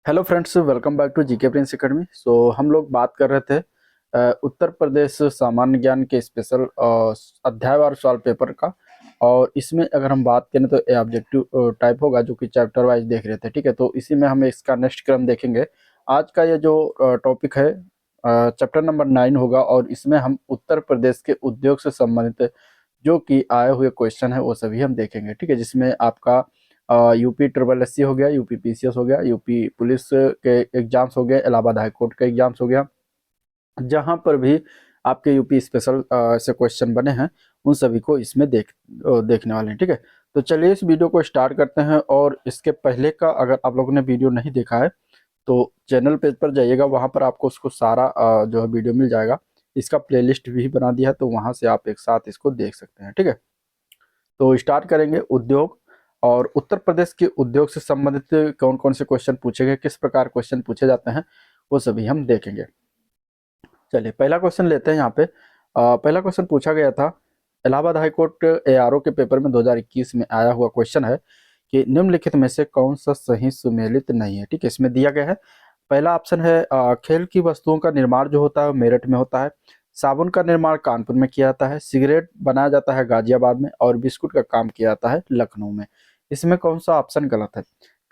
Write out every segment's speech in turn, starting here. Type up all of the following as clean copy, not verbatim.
Hello friends, welcome back to GK Prince Academy. हम लोग बात कर रहे थे उत्तर प्रदेश सामान्य ज्ञान के स्पेशल अध्यायवार सवाल पेपर का। और इसमें अगर हम बात करें तो ये ऑब्जेक्टिव टाइप होगा, जो कि चैप्टर वाइज देख रहे थे। ठीक है, तो इसी में हम इसका नेक्स्ट क्रम देखेंगे। आज का ये जो टॉपिक है चैप्टर नंबर 9 होगा, और इसमें हम उत्तर प्रदेश के उद्योग से संबंधित जो कि आए हुए क्वेश्चन है वो सभी हम देखेंगे। ठीक है, जिसमें आपका यूपी ट्रिपल एससी हो गया, यूपी पीसीएस हो गया, यूपी पुलिस के एग्जाम्स हो गए, इलाहाबाद हाई कोर्ट के एग्जाम्स हो गया। जहां पर भी आपके यूपी स्पेशल से क्वेश्चन बने हैं, उन सभी को इसमें देखने वाले हैं। ठीक है, तो चलिए इस वीडियो को स्टार्ट करते हैं। और इसके पहले का अगर आप लोगों ने वीडियो नहीं देखा है तो चैनल पेज पर जाइएगा, वहां पर आपको उसको सारा जो है वीडियो मिल जाएगा। इसका प्लेलिस्ट भी बना दिया है, तो वहां से आप एक साथ इसको देख सकते हैं। ठीक है, तो स्टार्ट करेंगे उद्योग। और उत्तर प्रदेश के उद्योग से संबंधित कौन कौन से क्वेश्चन पूछे गए, किस प्रकार क्वेश्चन पूछे जाते हैं, वो सभी हम देखेंगे। चलिए पहला क्वेश्चन लेते हैं। यहाँ पे पहला क्वेश्चन पूछा गया था इलाहाबाद हाईकोर्ट एआरओ के पेपर में 2021 में आया हुआ क्वेश्चन है कि निम्नलिखित में से कौन सा सही सुमेलित नहीं है। ठीक है, इसमें दिया गया है। पहला ऑप्शन है खेल की वस्तुओं का निर्माण जो होता है मेरठ में होता है, साबुन का निर्माण कानपुर में किया जाता है, सिगरेट बनाया जाता है गाजियाबाद में, और बिस्कुट का काम किया जाता है लखनऊ में। इसमें कौन सा ऑप्शन गलत है?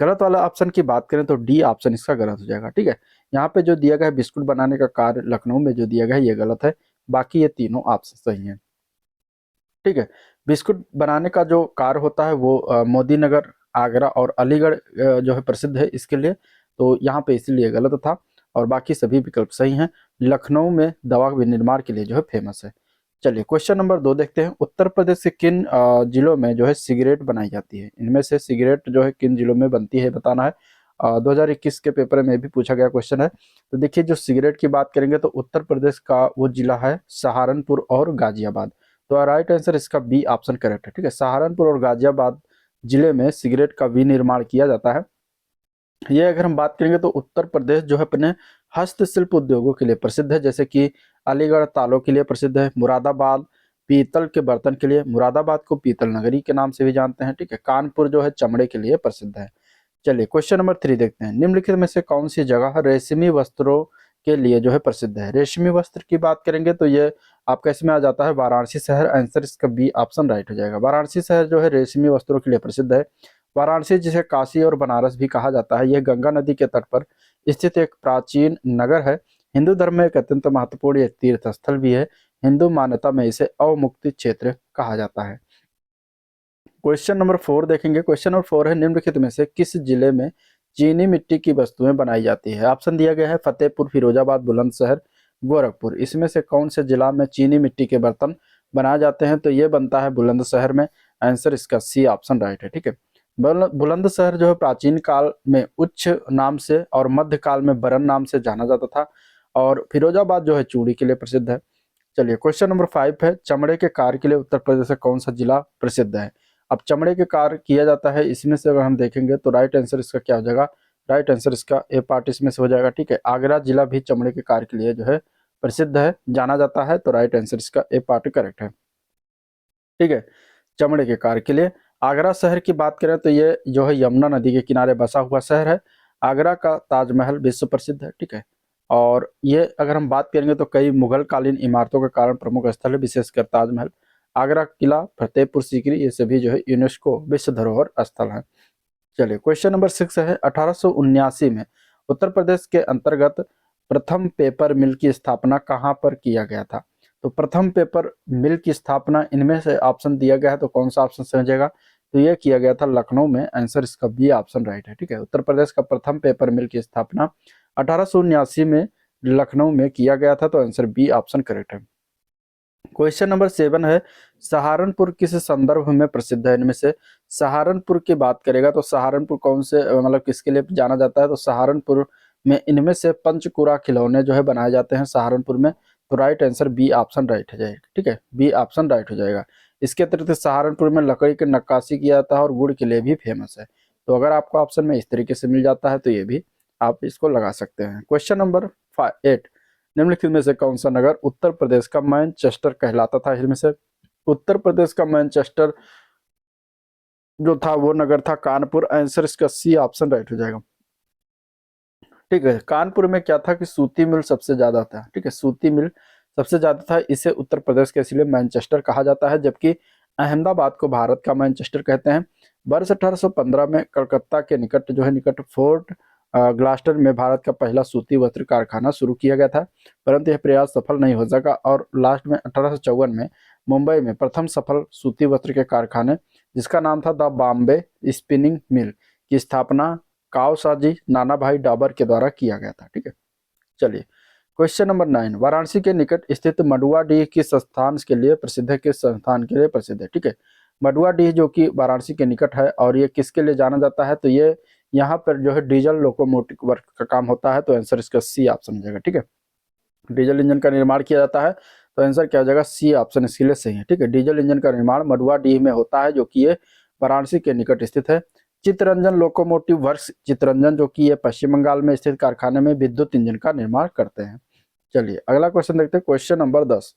गलत वाला ऑप्शन की बात करें तो डी ऑप्शन इसका गलत हो जाएगा। ठीक है, यहाँ पे जो दिया गया है बिस्कुट बनाने का कार्य लखनऊ में जो दिया गया है ये गलत है, बाकी ये तीनों ऑप्शन सही हैं। ठीक है, बिस्कुट बनाने का जो कार्य होता है वो मोदी नगर, आगरा और अलीगढ़ जो है प्रसिद्ध है इसके लिए, तो यहाँ पे इसलिए गलत था। और बाकी सभी विकल्प सही हैं। लखनऊ में दवा विनिर्माण के लिए जो है फेमस है। चलिए क्वेश्चन नंबर 2 देखते हैं। उत्तर प्रदेश के किन जिलों में जो है सिगरेट बनाई जाती है? इनमें से सिगरेट जो है किन जिलों में बनती है बताना है। 2021 के पेपर में भी पूछा गया क्वेश्चन है। तो देखिए, जो सिगरेट की बात करेंगे तो उत्तर प्रदेश का वो जिला है सहारनपुर और गाजियाबाद। तो राइट आंसर इसका बी ऑप्शन करेक्ट है। ठीक है, सहारनपुर और गाजियाबाद जिले में सिगरेट का विनिर्माण किया जाता है। ये अगर हम बात करेंगे तो उत्तर प्रदेश जो है अपने हस्तशिल्प उद्योगों के लिए प्रसिद्ध है, जैसे कि अलीगढ़ तालों के लिए प्रसिद्ध है, मुरादाबाद पीतल के बर्तन के लिए, मुरादाबाद को पीतल नगरी के नाम से भी जानते हैं। ठीक है, कानपुर जो है चमड़े के लिए प्रसिद्ध है। चलिए क्वेश्चन नंबर 3 देखते हैं। निम्नलिखित में से कौन सी जगह रेशमी वस्त्रों के लिए जो है प्रसिद्ध है? रेशमी वस्त्र की बात करेंगे तो ये आपका इसमें आ जाता है वाराणसी शहर। आंसर इसका बी ऑप्शन राइट हो जाएगा। वाराणसी शहर जो है रेशमी वस्त्रों के लिए प्रसिद्ध है। वाराणसी जिसे काशी और बनारस भी कहा जाता है, यह गंगा नदी के तट पर स्थित एक प्राचीन नगर है। हिंदू धर्म में एक अत्यंत महत्वपूर्ण ये तीर्थ स्थल भी है। हिंदू मान्यता में इसे अवमुक्ति क्षेत्र कहा जाता है। क्वेश्चन नंबर 4 देखेंगे। क्वेश्चन नंबर 4 है निम्नलिखित में से किस जिले में चीनी मिट्टी की वस्तुएं बनाई जाती है? ऑप्शन दिया गया है फतेहपुर, फिरोजाबाद, बुलंदशहर, गोरखपुर। इसमें से कौन से जिला में चीनी मिट्टी के बर्तन बनाए जाते हैं? तो ये बनता है बुलंदशहर में। आंसर इसका सी ऑप्शन राइट है। ठीक है, बुलंदशहर जो है प्राचीन काल में उच्च नाम से और मध्य काल में बरन नाम से जाना जाता था। और फिरोजाबाद जो है चूड़ी के लिए प्रसिद्ध है। चलिए क्वेश्चन नंबर 5 है चमड़े के कार्य के लिए उत्तर प्रदेश का कौन सा जिला प्रसिद्ध है? अब चमड़े के कार्य किया जाता है, इसमें से अगर हम देखेंगे तो राइट आंसर इसका क्या हो जाएगा? राइट आंसर इसका ए पार्ट इसमें से हो जाएगा। ठीक है, आगरा जिला भी चमड़े के कार्य के लिए जो है प्रसिद्ध है, जाना जाता है, तो राइट आंसर इसका ए पार्ट करेक्ट है। ठीक है, चमड़े के कार्य के लिए आगरा शहर की बात करें तो ये जो है यमुना नदी के किनारे बसा हुआ शहर है। आगरा का ताजमहल विश्व प्रसिद्ध है। ठीक है, और ये अगर हम बात करेंगे तो कई मुगल कालीन इमारतों के कारण प्रमुख स्थल है, विशेषकर ताजमहल, आगरा किला, फतेहपुर सीकरी, ये सभी जो है यूनेस्को विश्व धरोहर स्थल हैं। चलिए क्वेश्चन नंबर 6 है 1879 में उत्तर प्रदेश के अंतर्गत प्रथम पेपर मिल की स्थापना कहाँ पर किया गया था? तो प्रथम पेपर मिल की स्थापना इनमें से ऑप्शन दिया गया है, तो कौन सा ऑप्शन समझेगा? तो यह किया गया था लखनऊ में। आंसर इसका बी ऑप्शन राइट है। ठीक है, उत्तर प्रदेश का प्रथम पेपर मिल की स्थापना 1879 में लखनऊ में किया गया था, तो आंसर बी ऑप्शन करेक्ट है। क्वेश्चन नंबर 7 है सहारनपुर किस संदर्भ में प्रसिद्ध है? इनमें से सहारनपुर की बात करेगा तो सहारनपुर कौन से मतलब किसके लिए जाना जाता है? तो सहारनपुर में इनमें से पंचकुरा खिलौने जो है बनाए जाते हैं सहारनपुर में, तो right answer B option right हो जाएगा। ठीक है, बी ऑप्शन राइट हो जाएगा। इसके अतिरिक्त सहारनपुर में लकड़ी की नक्काशी किया जाता है और गुड़ के लिए भी फेमस है। तो अगर आपको ऑप्शन में इस तरीके से मिल जाता है तो ये भी आप इसको लगा सकते हैं। क्वेश्चन नंबर 8, निम्नलिखित में से कौन सा नगर उत्तर प्रदेश का मैनचेस्टर कहलाता था? इनमें से उत्तर प्रदेश का मैनचेस्टर जो था वो नगर था कानपुर। आंसर इसका सी ऑप्शन राइट हो जाएगा। ठीक है। कानपुर में क्या था कि सूती मिल सबसे ज्यादा था, ठीक है, सूती मिल सबसे ज्यादा था, इसे उत्तर प्रदेश के इसलिए मैनचेस्टर कहा जाता है, जबकि अहमदाबाद को भारत का मैनचेस्टर कहते हैं। वर्ष 1815 में कलकत्ता के निकट जो है निकट फोर्ट ग्लास्टर में भारत का पहला सूती वस्त्र कारखाना शुरू किया गया था, परंतु यह प्रयास सफल नहीं हो सका और लास्ट में 1854 में मुंबई में प्रथम सफल सूती वस्त्र के कारखाने, जिसका नाम था द बॉम्बे स्पिनिंग मिल, की स्थापना कावसाजी नाना भाई डाबर के द्वारा किया गया था। ठीक है, चलिए क्वेश्चन नंबर 9, वाराणसी के निकट स्थित मडुआडीह किस संस्थान के लिए प्रसिद्ध है, किस संस्थान के लिए प्रसिद्ध है। ठीक है, मडुआडीह जो कि वाराणसी के निकट है और ये किसके लिए जाना जाता है, तो ये यहाँ पर जो है डीजल लोकोमोटिव वर्क का काम होता है, तो आंसर इसका सी ऑप्शन हो जाएगा। ठीक है, डीजल इंजन का निर्माण किया जाता है, तो आंसर क्या हो जाएगा, सी ऑप्शन इसके लिए सही है। ठीक है, डीजल इंजन का निर्माण मडुआडीह में होता है, जो कि ये वाराणसी के निकट स्थित है। चित्तरंजन लोकोमोटिव वर्क्स चित्तरंजन जो कि ये पश्चिम बंगाल में स्थित कारखाने में विद्युत इंजन का निर्माण करते हैं। चलिए अगला क्वेश्चन देखते हैं, क्वेश्चन नंबर 10।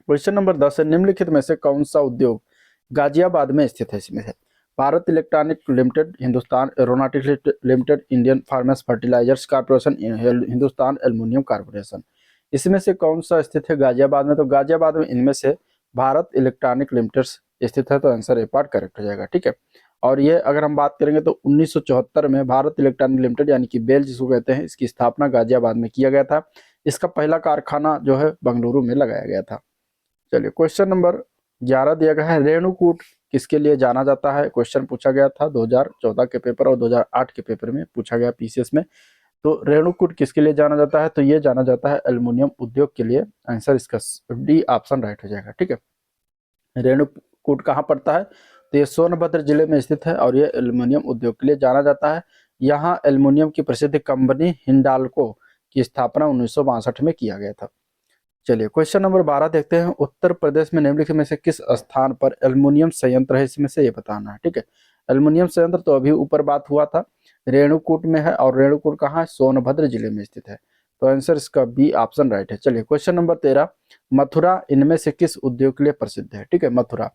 क्वेश्चन नंबर 10 है, निम्नलिखित में से कौन सा उद्योग गाजियाबाद में स्थित है। इसमें है Bharat electronic limited, Hindustan aeronautics limited, Indian farmers fertilisers corporation, Hindustan aluminium corporation. इसमें से कौन सा स्थित है गाजियाबाद में, तो गाजियाबाद में इनमें से भारत इलेक्ट्रॉनिक लिमिटेड स्थित है, तो आंसर ए पार्ट करेक्ट हो जाएगा। ठीक है, और ये अगर हम बात करेंगे तो 1974 में भारत इलेक्ट्रॉनिक लिमिटेड यानी कि बेल जिसको कहते हैं, इसकी स्थापना गाजियाबाद में किया गया था। इसका पहला कारखाना जो है बेंगलुरु में लगाया गया था। चलिए क्वेश्चन नंबर 11 दिया गया है, रेणुकूट किसके लिए जाना जाता है। क्वेश्चन पूछा गया था 2014 के पेपर और 2008 के पेपर में पूछा गया पीसीएस में। तो रेणुकूट किसके लिए जाना जाता है, तो ये जाना जाता है एल्युमिनियम उद्योग के लिए। आंसर इसका डी ऑप्शन राइट हो जाएगा। ठीक है, रेणुकूट कहाँ पड़ता है, तो ये सोनभद्र जिले में स्थित है और ये एल्युमिनियम उद्योग के लिए जाना जाता है। यहाँ एल्युमिनियम की प्रसिद्ध कंपनी हिंडाल्को की स्थापना 1962 में किया गया था। चलिए क्वेश्चन नंबर 12 देखते हैं, उत्तर प्रदेश में निम्नलिखित में से किस स्थान पर एल्युमिनियम संयंत्र है, इसमें से ये बताना है। ठीक है, एल्युमिनियम संयंत्र तो अभी ऊपर बात हुआ था, रेणुकूट में है और रेणुकूट कहाँ है, सोनभद्र जिले में स्थित है, तो आंसर इसका बी ऑप्शन राइट है। चलिए क्वेश्चन नंबर 13, मथुरा इनमें से किस उद्योग के लिए प्रसिद्ध है। ठीक है, मथुरा,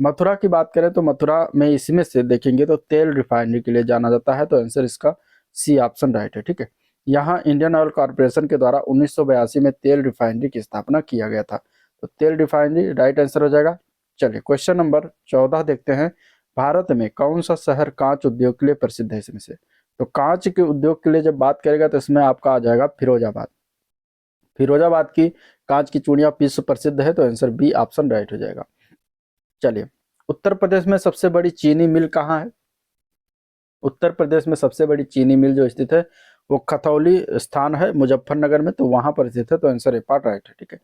मथुरा की बात करें तो मथुरा में इसमें से देखेंगे तो तेल रिफाइनरी के लिए जाना जाता है, तो आंसर इसका सी ऑप्शन राइट है। ठीक है, यहाँ इंडियन ऑयल कॉर्पोरेशन के द्वारा 1982 में तेल रिफाइनरी की स्थापना किया गया था, तो तेल रिफाइनरी राइट आंसर हो जाएगा। चलिए क्वेश्चन नंबर 14 देखते हैं, भारत में कौन सा शहर कांच उद्योग के लिए प्रसिद्ध है। इसमें से तो कांच के उद्योग के लिए जब बात करेगा तो इसमें आपका आ जाएगा फिरोजाबाद। फिरोजाबाद की कांच की चूड़ियां विश्व प्रसिद्ध है, तो आंसर बी ऑप्शन राइट हो जाएगा। चलिए उत्तर प्रदेश में सबसे बड़ी चीनी मिल कहाँ है। उत्तर प्रदेश में सबसे बड़ी चीनी मिल जो स्थित है वो खतौली स्थान है मुजफ्फरनगर में, तो वहां पर स्थित है, तो आंसर ए पार्ट राइट है। ठीक है,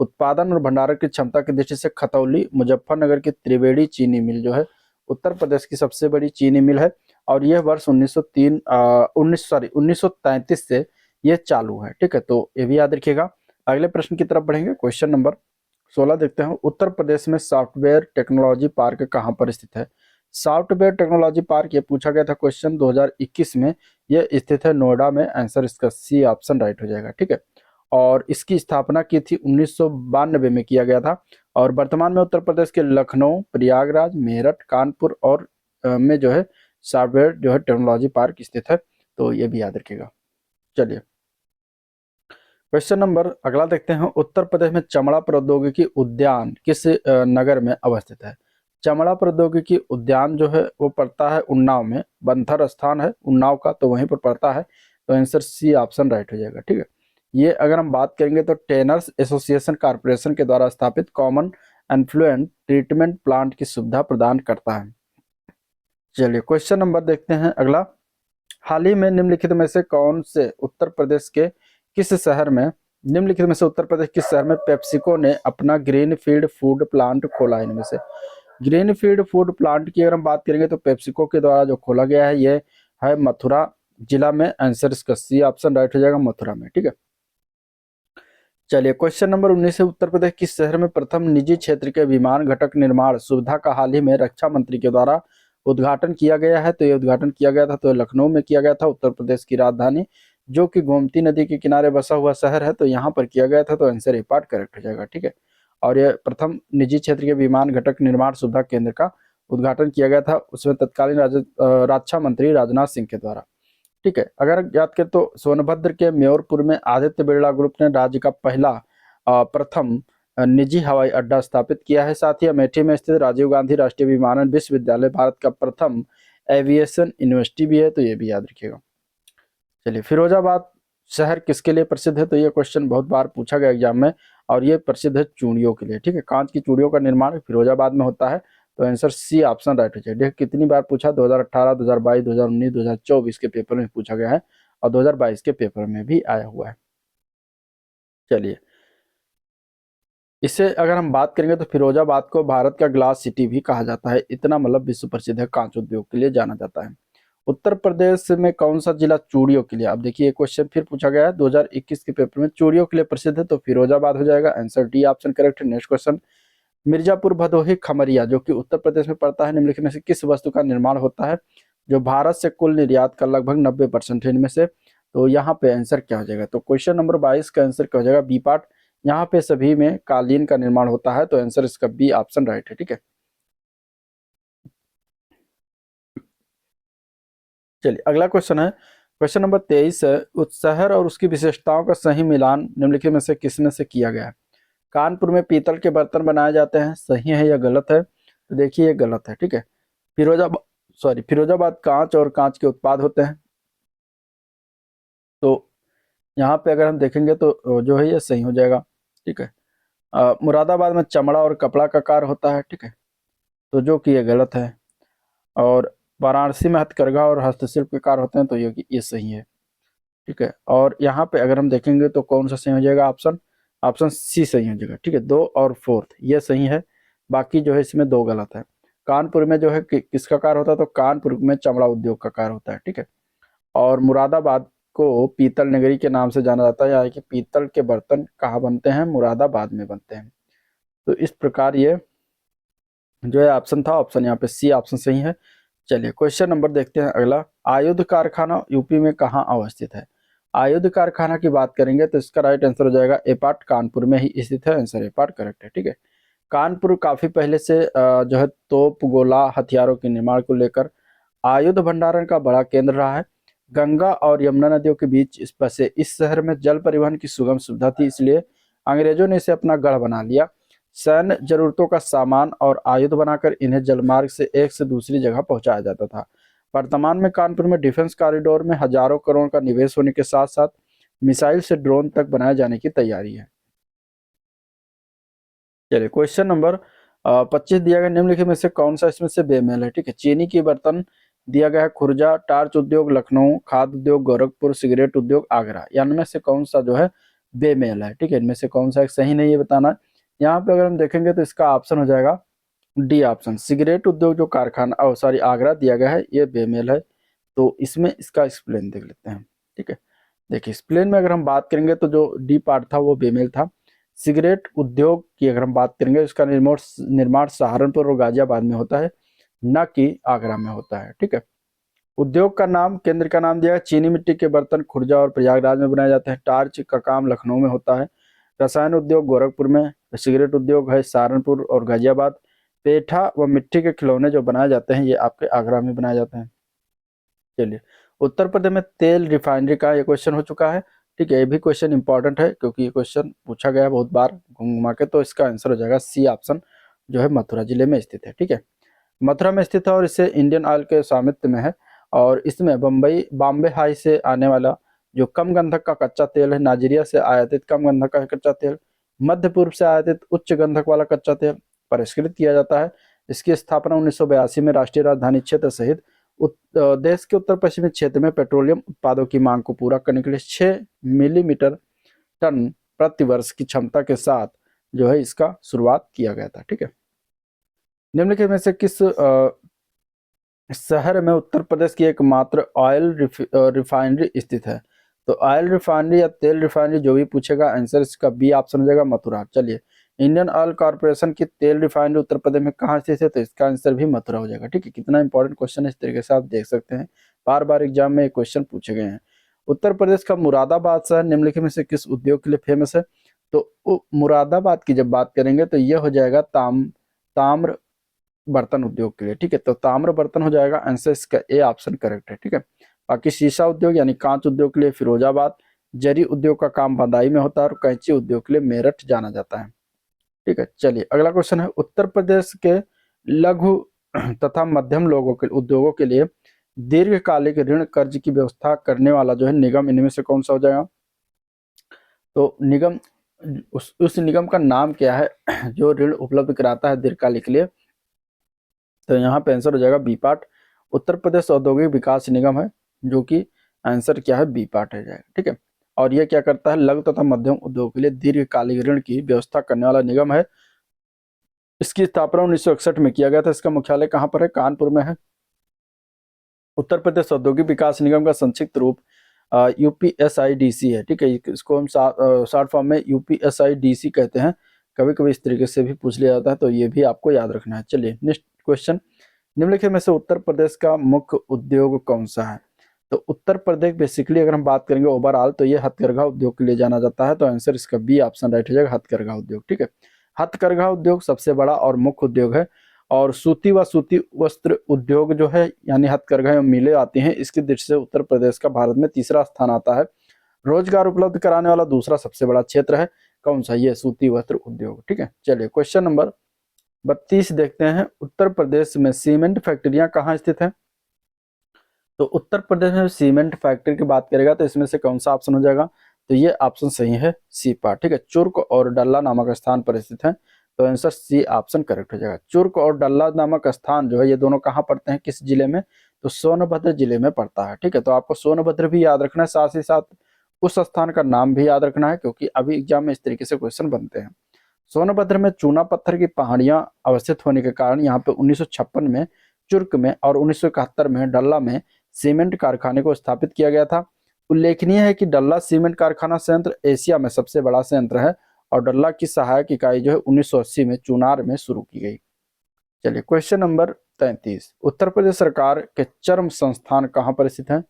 उत्पादन और भंडारण की क्षमता की दृष्टि से खतौली मुजफ्फरनगर की त्रिवेणी चीनी मिल जो है उत्तर प्रदेश की सबसे बड़ी चीनी मिल है और यह वर्ष 1933 से ये चालू है। ठीक है, तो ये भी याद रखिएगा। अगले प्रश्न की तरफ बढ़ेंगे, क्वेश्चन नंबर 16 देखते हैं, उत्तर प्रदेश में सॉफ्टवेयर टेक्नोलॉजी पार्क कहाँ पर स्थित है। सॉफ्टवेयर टेक्नोलॉजी पार्क ये पूछा गया था क्वेश्चन 2021 में, ये स्थित है नोएडा में, आंसर इसका सी ऑप्शन राइट हो जाएगा। ठीक है, और इसकी स्थापना की थी 1992 में किया गया था और वर्तमान में उत्तर प्रदेश के लखनऊ, प्रयागराज, मेरठ, कानपुर और में जो है सॉफ्टवेयर जो है टेक्नोलॉजी पार्क स्थित है, तो ये भी याद रखिएगा। चलिए क्वेश्चन नंबर अगला देखते हैं, उत्तर प्रदेश में चमड़ा प्रौद्योगिकी उद्यान किस नगर में अवस्थित है। चमड़ा प्रौद्योगिकी उद्यान जो है वो पड़ता है उन्नाव में, बंथर स्थान है उन्नाव का, तो वहीं पर पड़ता है, तो आंसर सी ऑप्शन राइट हो जाएगा। ठीक है, ये अगर हम बात करेंगे तो टेनर्स एसोसिएशन कॉर्पोरेशन के द्वारा स्थापित कॉमन एफ्लुएंट ट्रीटमेंट प्लांट की सुविधा प्रदान करता है। चलिए क्वेश्चन नंबर देखते हैं अगला, हाल ही में निम्नलिखित में से कौन से उत्तर प्रदेश के किस शहर में निम्नलिखित में से उत्तर प्रदेश किस शहर में पेप्सिको ने अपना ग्रीन फील्ड फूड प्लांट खोला है। इनमें से ग्रीन फील्ड फूड प्लांट की अगर हम बात करेंगे तो पेप्सिको के द्वारा जो खोला गया है ये है मथुरा जिला में, आंसर इसका सी ऑप्शन राइट हो जाएगा, मथुरा में। ठीक है, चलिए क्वेश्चन नंबर 19 है, उत्तर प्रदेश किस शहर में प्रथम निजी क्षेत्र के विमान घटक निर्माण सुविधा का हाल ही में रक्षा मंत्री के द्वारा उद्घाटन किया गया है। तो ये उद्घाटन किया गया था, तो लखनऊ में किया गया था, उत्तर प्रदेश की राजधानी जो कि गोमती नदी के किनारे बसा हुआ शहर है, तो यहाँ पर किया गया था, तो आंसर ए पार्ट करेक्ट हो जाएगा। ठीक है, और यह प्रथम निजी क्षेत्र के विमान घटक निर्माण सुविधा केंद्र का उद्घाटन किया गया था, उसमें तत्कालीन रक्षा मंत्री राजनाथ सिंह के द्वारा। ठीक है। अगर याद करें तो सोनभद्र के म्योरपुर में आदित्य बिरला ग्रुप ने राज्य का पहला प्रथम निजी हवाई अड्डा स्थापित किया है। साथ ही अमेठी में स्थित राजीव गांधी राष्ट्रीय विमानन विश्वविद्यालय भारत का प्रथम एविएशन यूनिवर्सिटी भी है, तो ये भी याद रखिएगा। चलिए, फिरोजाबाद शहर किसके लिए प्रसिद्ध है? तो ये क्वेश्चन बहुत बार पूछा गया एग्जाम में, और ये प्रसिद्ध है चूड़ियों के लिए। ठीक है, कांच की चूड़ियों का निर्माण फिरोजाबाद में होता है, तो आंसर सी ऑप्शन राइट हो जाए। देखिए कितनी बार पूछा, 2018, 2022, 2019, 2024 के पेपर में पूछा गया है, और 2022 के पेपर में भी आया हुआ है। चलिए, इससे अगर हम बात करेंगे तो फिरोजाबाद को भारत का ग्लास सिटी भी कहा जाता है, इतना मतलब विश्व प्रसिद्ध है, कांच उद्योग के लिए जाना जाता है। उत्तर प्रदेश में कौन सा जिला चूड़ियों के लिए, अब देखिए क्वेश्चन फिर पूछा गया है 2021 के पेपर में, चूड़ियों के लिए प्रसिद्ध है, तो फिरोजाबाद हो जाएगा, आंसर डी ऑप्शन करेक्ट है। नेक्स्ट क्वेश्चन, मिर्जापुर भदोही खमरिया जो कि उत्तर प्रदेश में पड़ता है, निम्नलिखित में से किस वस्तु का निर्माण होता है जो भारत से कुल निर्यात का लगभग 90% है इनमें से? तो यहाँ पे आंसर क्या हो जाएगा? तो क्वेश्चन नंबर 22 का आंसर क्या हो जाएगा? B part. यहाँ पे सभी में कालीन का निर्माण होता है, तो आंसर इसका बी ऑप्शन राइट है। ठीक है, चलिए अगला क्वेश्चन है, क्वेश्चन नंबर 23 है, उस शहर और उसकी विशेषताओं का सही मिलान निम्नलिखित में से किसमें से किया गया है? कानपुर में पीतल के बर्तन बनाए जाते हैं, सही है या गलत है? तो देखिए ये गलत है। ठीक है, फिरोजाबाद कांच और कांच के उत्पाद होते हैं, तो यहाँ पे अगर हम देखेंगे तो जो है ये सही हो जाएगा। ठीक है, मुरादाबाद में चमड़ा और कपड़ा का कार्य होता है। ठीक है, तो जो कि ये गलत है। और वाराणसी में हथकरघा और हस्तशिल्प के कार्य होते हैं, तो ये सही है। ठीक है, और यहाँ पे अगर हम देखेंगे तो कौन सा सही हो जाएगा? ऑप्शन ऑप्शन सी सही हो जाएगा। ठीक है, 2 और 4 ये सही है, बाकी जो है इसमें 2 गलत है। कानपुर में जो है किसका कार्य होता है? तो कानपुर में चमड़ा उद्योग का कार्य होता है। ठीक है, और मुरादाबाद को पीतल नगरी के नाम से जाना जाता है, यानी कि पीतल के बर्तन कहाँ बनते हैं? मुरादाबाद में बनते हैं। तो इस प्रकार ये जो है ऑप्शन था, ऑप्शन यहाँ पे सी ऑप्शन सही है। चलिए क्वेश्चन नंबर देखते हैं अगला, आयुध कारखाना यूपी में कहाँ अवस्थित है? आयुध कारखाना की बात करेंगे तो इसका राइट आंसर हो जाएगा ए पार्ट, कानपुर में ही स्थित है, आंसर ए पार्ट करेक्ट है। ठीक है, कानपुर काफी पहले से जो है तोप गोला हथियारों के निर्माण को लेकर आयुध भंडारण का बड़ा केंद्र रहा है। गंगा और यमुना नदियों के बीच बसे इस शहर में जल परिवहन की सुगम सुविधा थी, इसलिए अंग्रेजों ने इसे अपना गढ़ बना लिया। सैन्य जरूरतों का सामान और आयुध बनाकर इन्हें जलमार्ग से एक से दूसरी जगह पहुंचाया जाता था। वर्तमान में कानपुर में डिफेंस कॉरिडोर में हजारों करोड़ का निवेश होने के साथ साथ मिसाइल से ड्रोन तक बनाए जाने की तैयारी है। चलिए क्वेश्चन नंबर 25 दिया गया, निम्नलिखित में से कौन सा इसमें से बेमेल है? ठीक है, चीनी की बर्तन दिया गया है खुर्जा, टार्च उद्योग लखनऊ, खाद्य उद्योग गोरखपुर, सिगरेट उद्योग आगरा, या इनमें से कौन सा जो है बेमेल है? ठीक है, इनमें से कौन सा एक सही नहीं है बताना है। यहाँ पे अगर हम देखेंगे तो इसका ऑप्शन हो जाएगा डी ऑप्शन, सिगरेट उद्योग जो कारखाना सॉरी आगरा दिया गया है ये बेमेल है, तो इसमें इसका एक्सप्लेन देख लेते हैं। ठीक है, देखिए एक्सप्लेन में अगर हम बात करेंगे तो जो डी पार्ट था वो बेमेल था। सिगरेट उद्योग की अगर हम बात करेंगे इसका निर्माण सहारनपुर और गाजियाबाद में होता है, न कि आगरा में होता है। ठीक है, उद्योग का नाम, केंद्र का नाम दिया है, चीनी मिट्टी के बर्तन खुर्जा और प्रयागराज में बनाए जाते हैं। टार्च का काम लखनऊ में होता है। रसायन उद्योग गोरखपुर में, सिगरेट उद्योग है सहारनपुर और गाजियाबाद। पेठा व मिट्टी के खिलौने जो बनाए जाते हैं ये आपके आगरा में बनाए जाते हैं। चलिए, उत्तर प्रदेश में तेल रिफाइनरी का ये क्वेश्चन हो चुका है। ठीक है, ये भी क्वेश्चन इंपॉर्टेंट है क्योंकि ये क्वेश्चन पूछा गया है बहुत बार घूम घुमा के, तो इसका आंसर हो जाएगा सी ऑप्शन, जो है मथुरा जिले में स्थित है। ठीक है, मथुरा में स्थित है और इसे इंडियन ऑयल के स्वामित्व में है, और इसमें बॉम्बे हाई से आने वाला जो कम गंधक का कच्चा तेल है, नाइजीरिया से आयातित कम गंधक का कच्चा तेल, मध्य पूर्व से आयातित उच्च गंधक वाला कच्चा तेल परिष्कृत किया जाता है। इसकी स्थापना 1982 में राष्ट्रीय राजधानी क्षेत्र सहित देश के उत्तर पश्चिमी क्षेत्र में पेट्रोलियम उत्पादों की मांग को पूरा करने के लिए 6 मिलीमीटर टन प्रति वर्ष की क्षमता के साथ जो है इसका शुरुआत किया गया था। ठीक है, निम्नलिखित में से किस शहर में उत्तर प्रदेश की एकमात्र ऑयल रिफाइनरी स्थित है? तो ऑयल रिफाइनरी या तेल रिफाइनरी जो भी पूछेगा आंसर इसका बी ऑप्शन हो जाएगा, मथुरा। चलिए, इंडियन ऑयल कॉर्पोरेशन की तेल रिफाइनरी उत्तर प्रदेश में कहाँ स्थित है? तो इसका आंसर भी मथुरा हो जाएगा। ठीक है, कितना इंपॉर्टेंट क्वेश्चन है, इस तरीके से आप देख सकते हैं, बार बार एग्जाम में क्वेश्चन पूछे गए हैं। उत्तर प्रदेश का मुरादाबाद शहर निम्नलिखित में से किस उद्योग के लिए फेमस है? तो मुरादाबाद की जब बात करेंगे तो यह हो जाएगा ताम्र बर्तन उद्योग के लिए। ठीक है, तो ताम्र बर्तन हो जाएगा, आंसर इसका ए ऑप्शन करेक्ट है। ठीक है, बाकी शीशा उद्योग यानी कांच उद्योग के लिए फिरोजाबाद, जरी उद्योग का काम बदायूं में होता है और कैंची उद्योग के लिए मेरठ जाना जाता है। ठीक है, चलिए अगला क्वेश्चन है, उत्तर प्रदेश के लघु तथा मध्यम लोगों के उद्योगों के लिए दीर्घकालिक ऋण कर्ज की व्यवस्था करने वाला जो है निगम इनमें से कौन सा हो जाएगा? तो निगम, उस निगम का नाम क्या है जो ऋण उपलब्ध कराता है दीर्घकालिक के लिए? तो यहाँ पे आंसर हो जाएगा बी पार्ट, उत्तर प्रदेश औद्योगिक विकास निगम है, जो कि आंसर क्या है, बी पार्ट हो जाएगा। ठीक है, और ये क्या करता है, लघु तथा मध्यम उद्योग के लिए दीर्घकालिक ऋण की व्यवस्था करने वाला निगम है। इसकी स्थापना 1961 में किया गया था। इसका मुख्यालय कहाँ पर है? कानपुर में है। उत्तर प्रदेश औद्योगिक विकास निगम का संक्षिप्त रूप यूपीएसआईडीसी है। ठीक है, इसको हम शॉर्ट फॉर्म में यूपीएसआईडीसी कहते हैं। कभी कभी इस तरीके से भी पूछ लिया जाता है, तो ये भी आपको याद रखना है। चलिए नेक्स्ट क्वेश्चन, निम्नलिखित में से उत्तर प्रदेश का मुख्य उद्योग कौन सा है? तो उत्तर प्रदेश बेसिकली अगर हम बात करेंगे ओवरऑल, तो ये हथकरघा उद्योग के लिए जाना जाता है। तो आंसर इसका बी ऑप्शन राइट हो जाएगा, हथकरघा उद्योग। ठीक है, हथकरघा उद्योग सबसे बड़ा और मुख्य उद्योग है। और सूती व सूती वस्त्र उद्योग जो है यानी हथकरघा एवं मिलें आती हैं, इसकी दृष्टि से उत्तर प्रदेश का भारत में तीसरा स्थान आता है। रोजगार उपलब्ध कराने वाला दूसरा सबसे बड़ा क्षेत्र है कौन सा? ये सूती वस्त्र उद्योग। ठीक है, चलिए क्वेश्चन नंबर 32 देखते हैं, उत्तर प्रदेश में सीमेंट फैक्ट्रियां कहाँ स्थित हैं? तो उत्तर प्रदेश में सीमेंट फैक्ट्री की बात करेगा तो इसमें से कौन सा ऑप्शन हो जाएगा? तो ये ऑप्शन सही है, सी पार्ट। ठीक है, चुर्क और डल्ला नामक स्थान पर स्थित है, तो आंसर सी ऑप्शन करेक्ट हो जाएगा। चुर्क और डल्ला नामक स्थान जो है ये दोनों कहाँ पड़ते हैं, किस जिले में? तो सोनभद्र जिले में पड़ता है। ठीक है, तो आपको सोनभद्र भी याद रखना है, साथ ही साथ उस स्थान का नाम भी याद रखना है, क्योंकि अभी एग्जाम में इस तरीके से क्वेश्चन बनते हैं। सोनभद्र में चूना पत्थर की पहाड़ियां अवस्थित होने के कारण यहाँ पे 1956 में चुर्क में और 1971 में डल्ला में सीमेंट कारखाने को स्थापित किया गया था। उल्लेखनीय है कि डल्ला सीमेंट कारखाना संयंत्र एशिया में सबसे बड़ा संयंत्र है और डल्ला की सहायक इकाई जो है 1980 में चुनार में शुरू की गई। चलिए क्वेश्चन नंबर 33, उत्तर प्रदेश सरकार के चर्म संस्थान कहाँ पर स्थित है?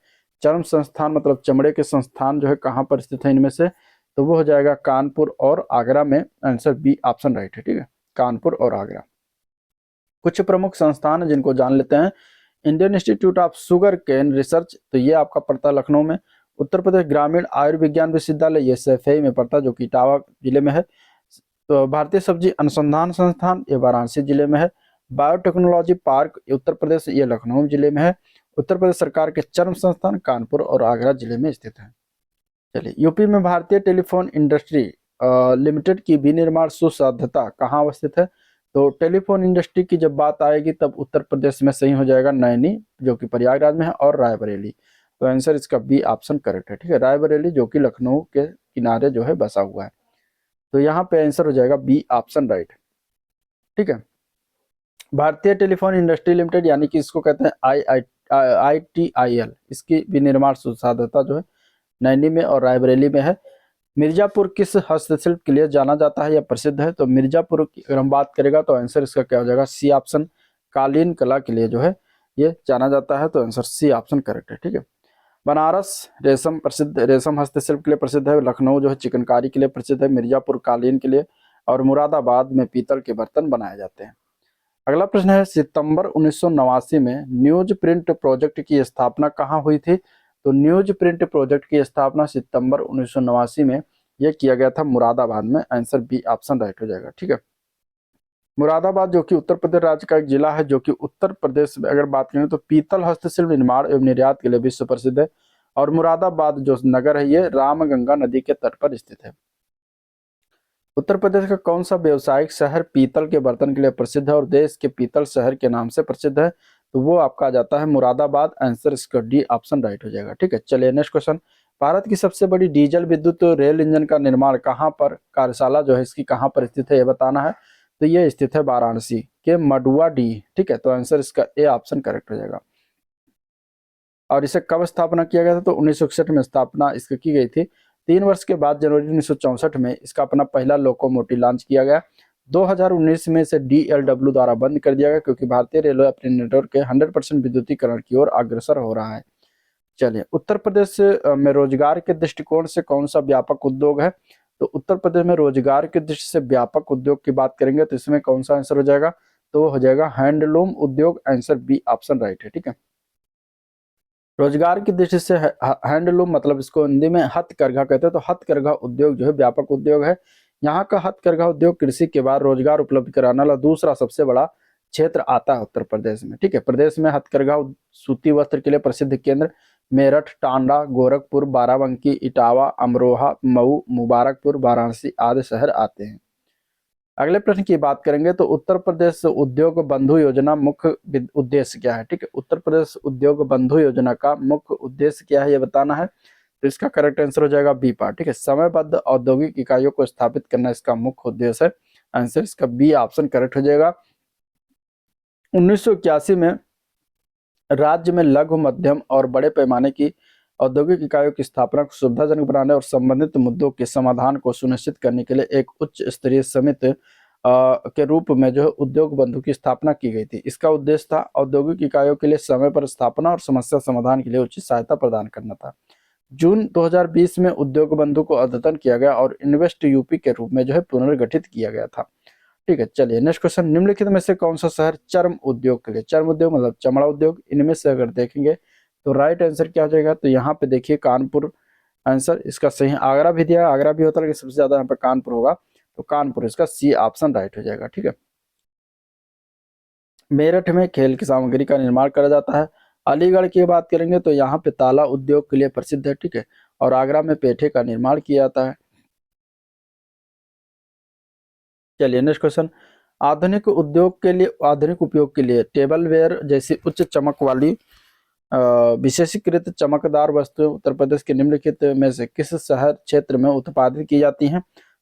चर्म संस्थान मतलब चमड़े के संस्थान जो है कहाँ पर स्थित है इनमें से? तो वो हो जाएगा कानपुर और आगरा में, आंसर बी ऑप्शन राइट है। ठीक है, कानपुर और आगरा। कुछ प्रमुख संस्थान है जिनको जान लेते हैं, Indian Institute of Sugarcane Research, तो ये आपका पड़ता है लखनऊ में। उत्तर प्रदेश ग्रामीण आयुर्विज्ञान विश्वविद्यालय, ये सफेई में पड़ता है जो कि इटावा जिले में है। तो भारतीय सब्जी अनुसंधान संस्थान, ये वाराणसी जिले में है। बायोटेक्नोलॉजी पार्क उत्तर प्रदेश, ये लखनऊ जिले में है। उत्तर प्रदेश सरकार के चर्म संस्थान कानपुर और आगरा जिले में स्थित है। चलिए, यूपी में भारतीय टेलीफोन इंडस्ट्री लिमिटेड की विनिर्माण सुसाध्यता कहाँ अवस्थित है? तो टेलीफोन इंडस्ट्री की जब बात आएगी तब उत्तर प्रदेश में सही हो जाएगा नैनी, जो कि प्रयागराज में है, और रायबरेली। तो आंसर इसका बी ऑप्शन करेक्ट है। ठीक है, रायबरेली जो कि लखनऊ के किनारे जो है बसा हुआ है, तो यहाँ पे आंसर हो जाएगा बी ऑप्शन राइट। ठीक है, भारतीय टेलीफोन इंडस्ट्री लिमिटेड यानी कि इसको कहते हैं ITIL, इसकी विनिर्माण सुसाध्यता जो है नैनी में और रायबरेली में है। मिर्जापुर किस हस्तशिल्प के लिए जाना जाता है या प्रसिद्ध है? तो मिर्जापुर की अगर हम बात करेगा तो आंसर इसका क्या हो जाएगा, सी ऑप्शन, कालीन कला के लिए जो है ये जाना जाता है, तो आंसर सी ऑप्शन करेक्ट है। ठीक है, बनारस रेशम प्रसिद्ध, रेशम हस्तशिल्प के लिए प्रसिद्ध है। लखनऊ जो है चिकनकारी के लिए प्रसिद्ध है। मिर्जापुर कालीन के लिए, और मुरादाबाद में पीतल के बर्तन बनाए जाते हैं। अगला प्रश्न है, सितंबर 1989 में न्यूज प्रिंट प्रोजेक्ट की स्थापना कहाँ हुई थी? तो न्यूज प्रिंट प्रोजेक्ट की स्थापना सितंबर 1989 में यह किया गया था मुरादाबाद में, आंसर बी ऑप्शन राइट हो जाएगा। ठीक है, मुरादाबाद जो कि उत्तर प्रदेश राज्य का एक जिला है, जो कि उत्तर प्रदेश में अगर बात करें तो पीतल हस्तशिल्प निर्माण एवं निर्यात के लिए विश्व प्रसिद्ध है। और मुरादाबाद जो नगर है ये रामगंगा नदी के तट पर स्थित है। उत्तर प्रदेश का कौन सा व्यवसायिक शहर पीतल के बर्तन के लिए प्रसिद्ध है और देश के पीतल शहर के नाम से प्रसिद्ध है? तो वो आपका आ जाता है मुरादाबाद, आंसर इसका डी ऑप्शन राइट हो जाएगा। ठीक है, चलिए नेक्स्ट क्वेश्चन, भारत की सबसे बड़ी डीजल विद्युत रेल इंजन का निर्माण कहाँ पर, कार्यशाला जो है इसकी कहाँ पर स्थित है ये बताना है। तो ये स्थित है वाराणसी के मडुआ डी। ठीक है, तो आंसर इसका ए ऑप्शन करेक्ट हो जाएगा। और इसे कब स्थापना किया गया था? तो 1961 में स्थापना इसकी की गई थी। 3 वर्ष के बाद जनवरी 1964 में इसका अपना पहला लोकोमोटिव लॉन्च किया गया। 2019 में इसे DLW द्वारा बंद कर दिया गया, क्योंकि भारतीय रेलवे अपने नेटवर्क के 100% विद्युतीकरण की ओर अग्रसर हो रहा है। चलिए, उत्तर प्रदेश में रोजगार के दृष्टिकोण से कौन सा व्यापक उद्योग है? तो उत्तर प्रदेश में रोजगार की दृष्टि से व्यापक उद्योग की बात करेंगे तो इसमें कौन सा आंसर हो जाएगा? तो वो हो जाएगा हैंडलूम उद्योग, आंसर बी ऑप्शन राइट है। ठीक है, रोजगार की दृष्टि से हैंडलूम मतलब इसको हिंदी में हथकरघा कहते हैं। तो हथकरघा उद्योग जो है व्यापक उद्योग है। यहाँ का हथकरघा उद्योग कृषि के बाद रोजगार उपलब्ध कराने वाला दूसरा सबसे बड़ा क्षेत्र आता है उत्तर प्रदेश में। ठीक है, प्रदेश में हथकरघा सूती वस्त्र के लिए प्रसिद्ध केंद्र मेरठ, टांडा, गोरखपुर, बाराबंकी, इटावा, अमरोहा, मऊ, मुबारकपुर, वाराणसी आदि शहर आते हैं। अगले प्रश्न की बात करेंगे तो उत्तर प्रदेश उद्योग बंधु योजना मुख्य उद्देश्य क्या है। ठीक है, उत्तर प्रदेश उद्योग बंधु योजना का मुख्य उद्देश्य क्या है ये बताना है। तो इसका करेक्ट आंसर हो जाएगा बी पार्ट। ठीक है, समयबद्ध औद्योगिक इकाइयों को स्थापित करना इसका मुख्य उद्देश्य है। आंसर इसका बी ऑप्शन करेक्ट हो जाएगा। 1981 में राज्य में लघु, मध्यम और बड़े पैमाने की औद्योगिक इकाइयों की स्थापना को सुविधाजनक बनाने और संबंधित मुद्दों के समाधान को सुनिश्चित करने के लिए एक उच्च स्तरीय समिति के रूप में जो है उद्योग बंधु की स्थापना की गई थी। इसका उद्देश्य था औद्योगिक इकाइयों के लिए समय पर स्थापना और समस्या समाधान के लिए उचित सहायता प्रदान करना था। जून 2020 में उद्योग बंधु को अद्यतन किया गया और इन्वेस्ट यूपी के रूप में जो है पुनर्गठित किया गया था। ठीक है, चलिए नेक्स्ट क्वेश्चन, निम्नलिखित में से कौन सा शहर चर्म उद्योग के लिए, चर्म उद्योग मतलब चमड़ा उद्योग, इनमें से अगर देखेंगे तो राइट आंसर क्या हो जाएगा। तो यहाँ पे देखिए कानपुर आंसर इसका सही है। आगरा भी दिया, आगरा भी होता है लेकिन सबसे ज्यादा यहाँ पे कानपुर होगा, तो कानपुर इसका सी ऑप्शन राइट हो जाएगा। ठीक है, मेरठ में खेल की सामग्री का निर्माण करा जाता है। अलीगढ़ की बात करेंगे तो यहाँ पे ताला उद्योग के लिए प्रसिद्ध है। ठीक है, और आगरा में पेठे का निर्माण किया जाता है। चलिए नेक्स्ट क्वेश्चन, आधुनिक उद्योग के लिए, आधुनिक उपयोग के लिए टेबलवेयर जैसी उच्च चमक वाली विशेषीकृत चमकदार वस्तुएं उत्तर प्रदेश के निम्नलिखित में से किस शहर क्षेत्र में उत्पादित की जाती हैं।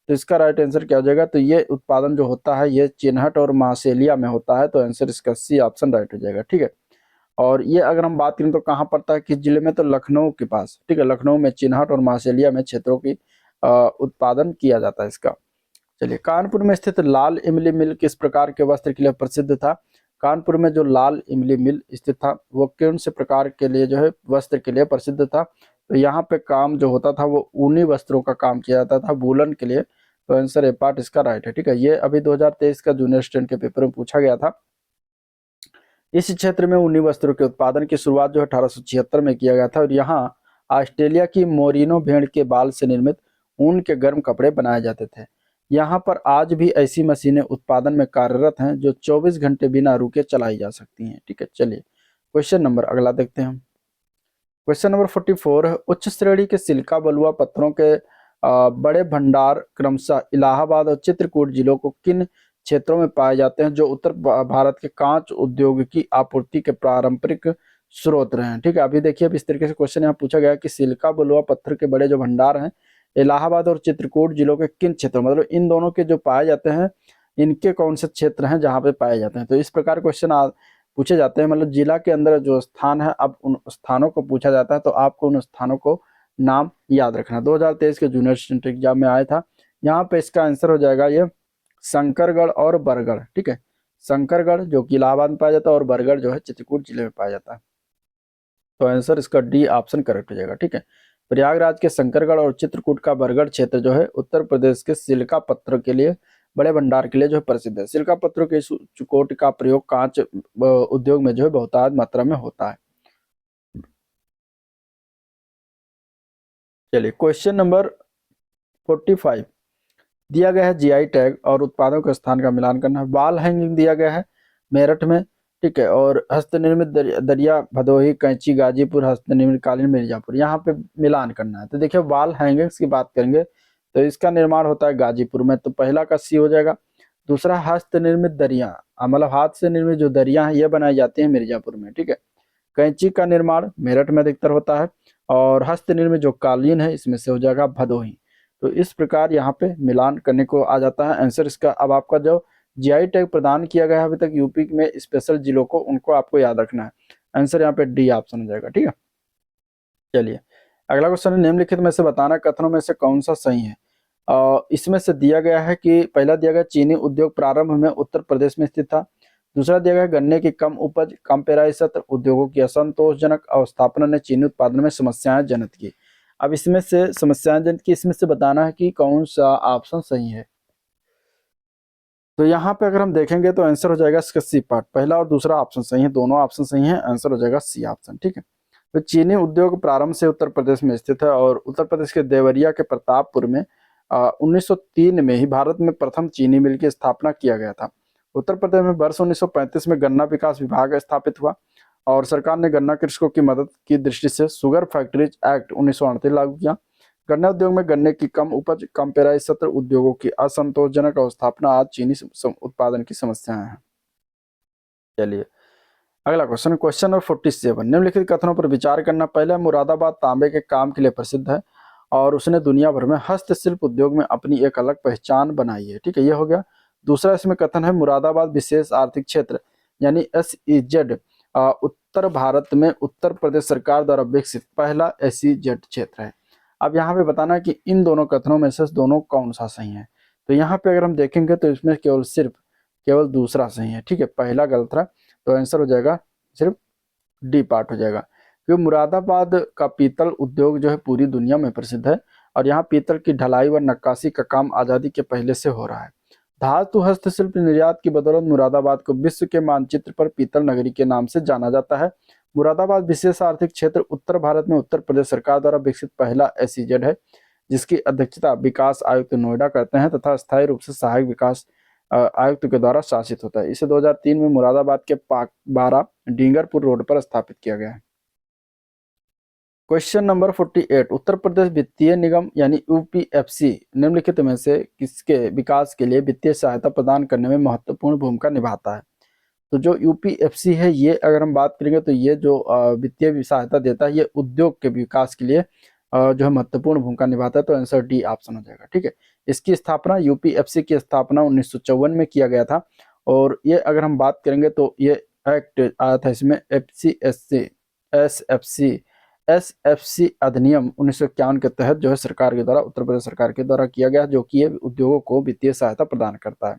तो इसका राइट आंसर क्या हो जाएगा। तो ये उत्पादन जो होता है ये चिन्हट और मासेलिया में होता है। तो आंसर इसका सी ऑप्शन राइट हो जाएगा। ठीक है, और ये अगर हम बात करें तो कहाँ पड़ता है, किस जिले में, तो लखनऊ के पास। ठीक है, लखनऊ में चिन्हट और मासेलिया में क्षेत्रों की उत्पादन किया जाता है इसका। चलिए, कानपुर में स्थित लाल इमली मिल किस प्रकार के वस्त्र के लिए प्रसिद्ध था। कानपुर में जो लाल इमली मिल स्थित था वो कौन से प्रकार के लिए जो है वस्त्र के लिए प्रसिद्ध था। तो यहाँ पे काम जो होता था वो ऊनी वस्त्रों का काम किया जाता था, वूलन के लिए। तो आंसर ए पार्ट इसका राइट है। ठीक है, ये अभी 2023 का जूनियर स्टूडेंट के पेपर में पूछा गया था। इस क्षेत्र में ऊनी वस्त्रों के उत्पादन की शुरुआत जो 1876 में किया गया था और यहाँ ऑस्ट्रेलिया की मोरिनो भेड़ के बाल से निर्मित ऊन के गर्म कपड़े बनाए जाते थे। यहाँ पर आज भी ऐसी मशीनें उत्पादन में कार्यरत हैं जो 24 घंटे बिना रुके चलाई जा सकती हैं। ठीक है, चलिए क्वेश्चन नंबर अगला देखते हैं। क्वेश्चन नंबर 44 है, उच्च श्रेणी के सिलिका बलुआ पत्थरों के बड़े भंडार क्रमशः इलाहाबाद और चित्रकूट जिलों को किन क्षेत्रों में पाए जाते हैं जो उत्तर भारत के कांच उद्योग की आपूर्ति के पारंपरिक स्रोत रहे हैं। ठीक है, अभी देखिए अब इस तरीके से क्वेश्चन यहाँ पूछा गया कि सिलिका बलुआ पत्थर के बड़े जो भंडार हैं इलाहाबाद और चित्रकूट जिलों के किन क्षेत्रों, मतलब इन दोनों के जो पाए जाते हैं इनके कौन से क्षेत्र हैं जहाँ पे पाए जाते हैं। तो इस प्रकार क्वेश्चन पूछे जाते हैं, मतलब जिला के अंदर जो स्थान है अब उन स्थानों को पूछा जाता है। तो आपको उन स्थानों को नाम याद रखना। 2023 के जूनियर स्टूडेंट एग्जाम में आया था। यहाँ पे इसका आंसर हो जाएगा ये शंकरगढ़ और बरगढ़। ठीक है, शंकरगढ़ जो कि इलाहाबाद में पाया जाता है और बरगढ़ जो है चित्रकूट जिले में पाया जाता है। तो आंसर इसका डी ऑप्शन करेक्ट हो जाएगा। ठीक है, प्रयागराज के शंकरगढ़ और चित्रकूट का बरगढ़ क्षेत्र जो है उत्तर प्रदेश के सिलिका पत्थर के लिए बड़े भंडार के लिए जो है प्रसिद्ध है। सिलिका पत्थरों के चुकोट का प्रयोग कांच उद्योग में जो है बहुतायत मात्रा में होता है। चलिए क्वेश्चन नंबर 45 दिया गया है जीआई टैग और उत्पादों के स्थान का मिलान करना है। वॉल हैंगिंग दिया गया है मेरठ में। ठीक है, और हस्तनिर्मित दरिया भदोही, कैंची गाजीपुर, हस्तनिर्मित कालीन मिर्जापुर, यहाँ पे मिलान करना है। तो देखिए वॉल हैंगिंग्स की बात करेंगे तो इसका निर्माण होता है गाजीपुर में, तो पहला का सी हो जाएगा। दूसरा हस्तनिर्मित दरिया मतलब हाथ से निर्मित जो दरिया है ये बनाई जाती है मिर्जापुर में। ठीक है, कैंची का निर्माण मेरठ में अधिकतर होता है और हस्तनिर्मित जो कालीन है इसमें से हो जाएगा भदोही। तो इस प्रकार यहाँ पे मिलान करने को आ जाता है आंसर इसका। अब आपका जो जीआई टैग प्रदान किया गया है अभी तक यूपी में स्पेशल जिलों को, उनको आपको याद रखना है। आंसर यहाँ पे डी ऑप्शन हो जाएगा। ठीक है, चलिए अगला क्वेश्चन है, निम्नलिखित में से बताना कथनों में से कौन सा सही है। इसमें से दिया गया है कि पहला दिया गया चीनी उद्योग प्रारंभ में उत्तर प्रदेश में स्थित था। दूसरा दिया गया गन्ने की कम उपज, कम पेराई सत्र, उद्योगों की असंतोषजनक अवस्थापना ने चीनी उत्पादन में समस्याएं जनित की। अब इसमें से समस्याएं जनित की, इसमें से बताना है कि कौन सा ऑप्शन सही है। तो यहाँ पे अगर हम देखेंगे तो आंसर हो जाएगा इसका सी पार्ट, पहला और दूसरा ऑप्शन सही है, दोनों ऑप्शन सही है, आंसर हो जाएगा सी ऑप्शन। ठीक है, तो चीनी उद्योग प्रारंभ से उत्तर प्रदेश में स्थित है और उत्तर प्रदेश के देवरिया के प्रतापपुर में 1903 में ही भारत में प्रथम चीनी मिल की स्थापना किया गया था। उत्तर प्रदेश में वर्ष 1935 में गन्ना विकास विभाग स्थापित हुआ और सरकार ने गन्ना कृषकों की मदद की दृष्टि से शुगर फैक्ट्रीज एक्ट 1938 लागू किया। गन्ना उद्योग में गन्ने की कम उपज, कम पेराई सत्र, उद्योगों की असंतोषजनक अवस्थापना आज चीनी उत्पादन की समस्याएं हैं। चलिए अगला क्वेश्चन, क्वेश्चन नंबर 47, निम्नलिखित कथनों पर विचार करना। पहला, मुरादाबाद तांबे के काम के लिए प्रसिद्ध है और उसने दुनिया भर में हस्तशिल्प उद्योग में अपनी एक अलग पहचान बनाई है। ठीक है, ये हो गया। दूसरा इसमें कथन है, मुरादाबाद विशेष आर्थिक क्षेत्र यानी SEZ उत्तर भारत में उत्तर प्रदेश सरकार द्वारा विकसित पहला SEZ क्षेत्र है। अब यहाँ पे बताना है कि इन दोनों कथनों में से दोनों कौन सा सही है। तो यहाँ पे अगर हम देखेंगे तो इसमें केवल दूसरा सही है। ठीक है, पहला गलत है, तो आंसर हो जाएगा सिर्फ डी पार्ट हो जाएगा। क्योंकि मुरादाबाद का पीतल उद्योग जो है पूरी दुनिया में प्रसिद्ध है और यहाँ पीतल की ढलाई व नक्काशी का काम आजादी के पहले से हो रहा है। धातु हस्तशिल्प निर्यात की बदौलत मुरादाबाद को विश्व के मानचित्र पर पीतल नगरी के नाम से जाना जाता है। मुरादाबाद विशेष आर्थिक क्षेत्र उत्तर भारत में उत्तर प्रदेश सरकार द्वारा विकसित पहला SEZ है, जिसकी अध्यक्षता विकास आयुक्त नोएडा करते हैं तथा स्थायी रूप से सहायक विकास आयुक्त के द्वारा शासित होता है। इसे 2003 में मुरादाबाद के पाक 12 डींगरपुर रोड पर स्थापित किया गया है। क्वेश्चन नंबर 48, उत्तर प्रदेश वित्तीय निगम यानी UPFC निम्नलिखित में से किसके विकास के लिए वित्तीय सहायता प्रदान करने में महत्वपूर्ण भूमिका निभाता है। तो जो UPFC है, ये अगर हम बात करेंगे तो ये जो वित्तीय सहायता देता है, ये उद्योग के विकास के लिए जो है महत्वपूर्ण भूमिका निभाता है। तो आंसर डी ऑप्शन हो जाएगा। ठीक है, इसकी स्थापना UPFC की स्थापना 1954 में किया गया था और ये अगर हम बात करेंगे तो ये एक्ट आया था इसमें SFC अधिनियम 1951 के तहत जो है सरकार के द्वारा, उत्तर प्रदेश सरकार के द्वारा किया गया, जो कि ये उद्योगों को वित्तीय सहायता प्रदान करता है।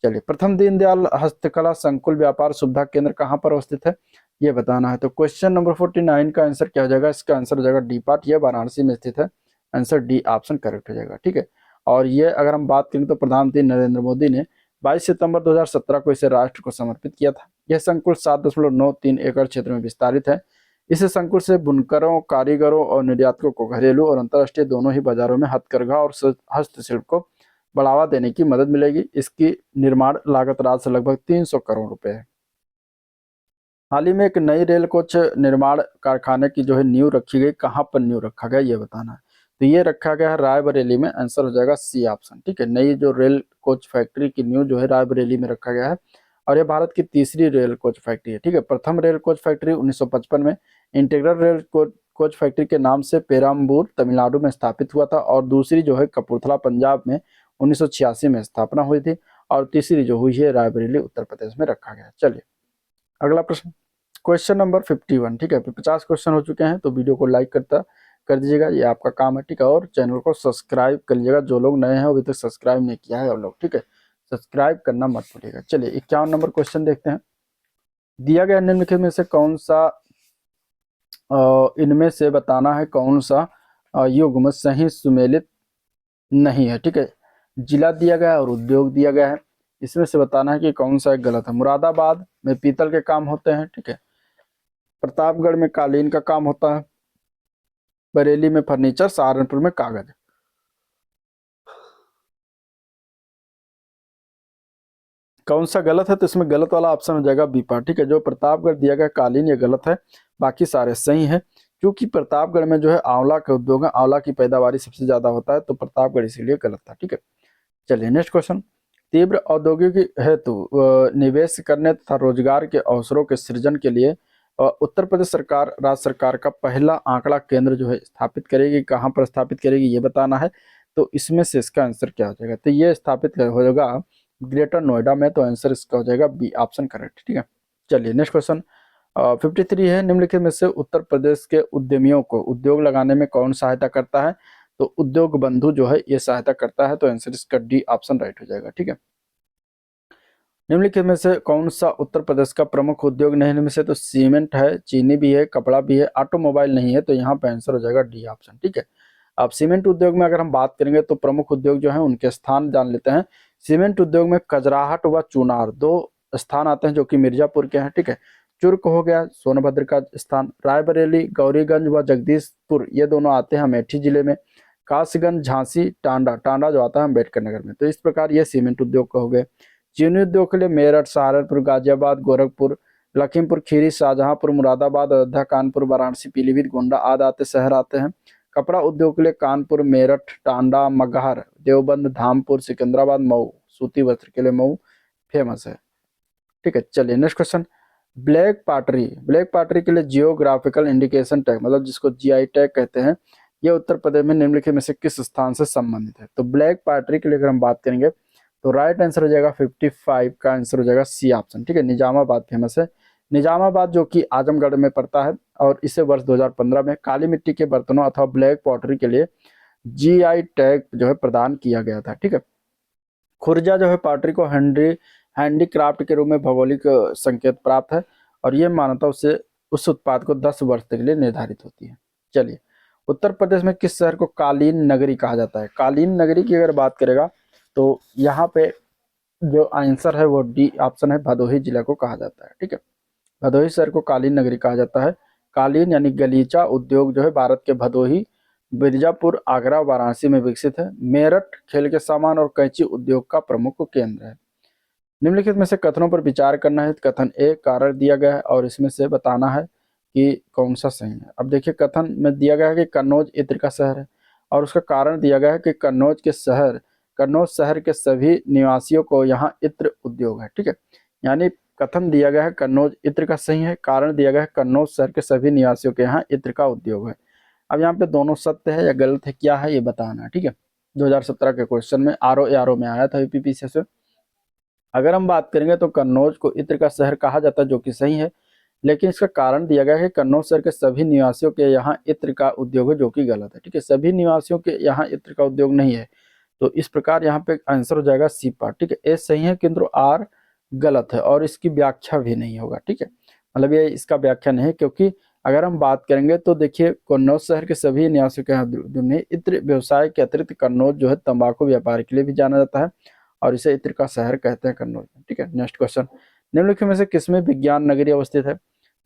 चलिए, प्रथम दीनदयाल हस्तकला संकुल व्यापार सुविधा केंद्र कहाँ पर अवस्थित है, ये बताना है। तो क्वेश्चन नंबर 49 का आंसर क्या हो जाएगा, इसका आंसर हो जाएगा डी पार्ट, ये वाराणसी में स्थित है। आंसर डी ऑप्शन करेक्ट हो जाएगा। ठीक है, और ये अगर हम बात करें तो प्रधानमंत्री नरेंद्र मोदी ने 22 सितंबर 2017 को इसे राष्ट्र को समर्पित किया था। यह संकुल 7.93 एकड़ क्षेत्र में विस्तारित है। इस संकुल से बुनकरों, कारीगरों और निर्यातकों को घरेलू और अंतर्राष्ट्रीय दोनों ही बाजारों में हथकरघा और हस्तशिल्प को बढ़ावा देने की मदद मिलेगी। इसकी निर्माण लागत राज्य से लगभग 300 करोड़ रुपए है। हाल ही में एक नई रेल कोच निर्माण कारखाने की जो है नींव रखी गई, कहाँ पर नींव रखा गया ये बताना है। तो ये रखा गया है रायबरेली में, आंसर हो जाएगा सी ऑप्शन। ठीक है, नई जो रेल कोच फैक्ट्री की नींव जो है रायबरेली में रखा गया है और यह भारत की तीसरी रेल कोच फैक्ट्री है। ठीक है, प्रथम रेल कोच फैक्ट्री 1955 में इंटीग्रल रेल कोच फैक्ट्री के नाम से पेराम्बूर तमिलनाडु में स्थापित हुआ था और दूसरी जो है कपूरथला पंजाब में 1986 में स्थापना हुई थी और तीसरी जो हुई है रायबरेली उत्तर प्रदेश में रखा गया। चलिए अगला प्रश्न, क्वेश्चन नंबर 51। ठीक है, 50 क्वेश्चन हो चुके हैं, तो वीडियो को लाइक कर दीजिएगा, ये आपका काम है। ठीक है, और चैनल को सब्सक्राइब कर लीजिएगा, जो लोग नए हैं अभी तक सब्सक्राइब नहीं किया है और लोग, ठीक है, सब्सक्राइब करना मत भूलिएगा। चलिए 51 नंबर क्वेश्चन देखते हैं। दिया गया निम्नलिखित में से कौन सा इनमें से बताना है कौन सा युग्म सही सुमेलित नहीं है। ठीक है, जिला दिया गया है और उद्योग दिया गया है, इसमें से बताना है कि कौन सा एक गलत है। मुरादाबाद में पीतल के काम होते हैं। ठीक है, प्रतापगढ़ में कालीन का काम होता है, बरेली में फर्नीचर, सहारनपुर में कागज। कौन सा गलत है, तो इसमें गलत वाला ऑप्शन हो जाएगा बी पार्ट। ठीक है, जो प्रतापगढ़ दिया गया कालीन ये गलत है, बाकी सारे सही है। क्योंकि प्रतापगढ़ में जो है आंवला का उद्योग है, आंवला की पैदावारी सबसे ज्यादा होता है, तो प्रतापगढ़ इसीलिए गलत था। ठीक है, चलिए नेक्स्ट क्वेश्चन। तीव्र औद्योगिक हेतु निवेश करने तथा रोजगार के अवसरों के सृजन के लिए उत्तर प्रदेश सरकार राज्य सरकार का पहला आंकड़ा केंद्र जो है स्थापित करेगी, कहाँ पर स्थापित करेगी ये बताना है। तो इसमें से इसका आंसर क्या हो जाएगा, तो ये स्थापित हो जाएगा ग्रेटर नोएडा में, तो आंसर इसका हो जाएगा बी ऑप्शन करेक्ट। ठीक है, चलिए नेक्स्ट क्वेश्चन 53 है। निम्नलिखित में से उत्तर प्रदेश के उद्यमियों को उद्योग लगाने में कौन सहायता करता है, तो उद्योग बंधु जो है ये सहायता करता है, तो आंसर इसका डी ऑप्शन राइट हो जाएगा। ठीक है, निम्नलिखित में से कौन सा उत्तर प्रदेश का प्रमुख उद्योग नहीं, इनमें से तो सीमेंट है, चीनी भी है, कपड़ा भी है, ऑटोमोबाइल नहीं है, तो यहाँ पे आंसर हो जाएगा डी ऑप्शन। ठीक है, अब सीमेंट उद्योग में अगर हम बात करेंगे तो प्रमुख उद्योग जो है उनके स्थान जान लेते हैं। सीमेंट उद्योग में कजराहट व चुनार दो स्थान आते हैं जो कि मिर्जापुर के हैं। ठीक है, चुर्क हो गया सोनभद्र का स्थान, रायबरेली, गौरीगंज व जगदीशपुर ये दोनों आते हैं अमेठी जिले में, कासगंज, झांसी, टांडा, टांडा जो आता है अम्बेडकर नगर में। तो इस प्रकार ये सीमेंट उद्योग का हो गए। चीनी उद्योग के लिए मेरठ, सहारनपुर, गाजियाबाद, गोरखपुर, लखीमपुर खीरी, शाहजहांपुर, मुरादाबाद, अयोध्या, कानपुर, वाराणसी, पीलीभीत, गोंडा आदि आते शहर आते हैं। कपड़ा उद्योग के लिए कानपुर, मेरठ, टांडा, मगहर, देवबंद, धामपुर, सिकंदराबाद, मऊ, सूती वस्त्र के लिए मऊ फेमस है। ठीक है, चलिए next question. Black pottery, black pottery के लिए जियोग्राफिकल इंडिकेशन टैग मतलब जिसको जीआई टैग कहते हैं, ये उत्तर प्रदेश में निम्नलिखित में से किस स्थान से संबंधित है? तो ब्लैक पाटरी के लिए अगर हम बात करेंगे तो राइट आंसर हो जाएगा 55 का आंसर हो जाएगा सी ऑप्शन। ठीक है, निजामाबाद फेमस है। निजामाबाद जो कि आजमगढ़ में पड़ता है और इसे वर्ष 2015 में काली मिट्टी के बर्तनों अथवा ब्लैक पॉटरी के लिए जीआई टैग जो है प्रदान किया गया था। ठीक है, खुर्जा जो है पॉटरी को हैंडीक्राफ्ट के रूप में भौगोलिक संकेत प्राप्त है और ये मान्यता उससे उस उत्पाद को 10 वर्ष तक के लिए निर्धारित होती है। चलिए, उत्तर प्रदेश में किस शहर को कालीन नगरी कहा जाता है? कालीन नगरी की अगर बात करेगा तो यहाँ पे जो आंसर है वो डी ऑप्शन है, भदोही जिला को कहा जाता है। ठीक है, भदोही शहर को कालीन नगरी कहा जाता है। कालीन यानी गलीचा उद्योग जो है भारत के भदोही, मिर्जापुर, आगरा, वाराणसी में विकसित है। मेरठ खेल के सामान और कैंची उद्योग का प्रमुख केंद्र है। निम्नलिखित में से कथनों पर विचार करना है। कथन ए कारण दिया गया है और इसमें से बताना है कि कौन सा सही है। अब देखिए, कथन में दिया गया है कि कन्नौज इत्र का शहर है और उसका कारण दिया गया है कि कन्नौज शहर के सभी निवासियों को यहाँ इत्र उद्योग है। ठीक है, यानी कथन दिया गया है कन्नौज इत्र का सही है, कारण दिया गया है कन्नौज शहर के सभी निवासियों के यहाँ इत्र का उद्योग है। अब यहाँ पे दोनों सत्य है या गलत है, क्या है ये बताना है। ठीक है, 2017 के क्वेश्चन में आरओ में आया था यूपीपीसी से। अगर हम बात करेंगे तो कन्नौज को इत्र का शहर कहा जाता है जो कि सही है, लेकिन इसका कारण दिया गया है कन्नौज शहर के सभी निवासियों के यहाँ इत्र का उद्योग है जो कि गलत है। ठीक है, सभी निवासियों के यहाँ इत्र का उद्योग नहीं है, तो इस प्रकार यहाँ पे आंसर हो जाएगा सी पार्ट। ठीक है, ए सही है किंतु आर गलत है और इसकी व्याख्या भी नहीं होगा। ठीक है, मतलब ये इसका व्याख्या नहीं है, क्योंकि अगर हम बात करेंगे तो देखिए कन्नौज शहर के सभी निवासियों के यहाँ इत्र व्यवसाय के अतिरिक्त कन्नौज जो है तंबाकू व्यापार के लिए भी जाना जाता है और इसे इत्र का शहर कहते हैं कन्नौज। ठीक है, नेक्स्ट क्वेश्चन। निम्नलिखित में से किसमें विज्ञान नगरी अवस्थित है?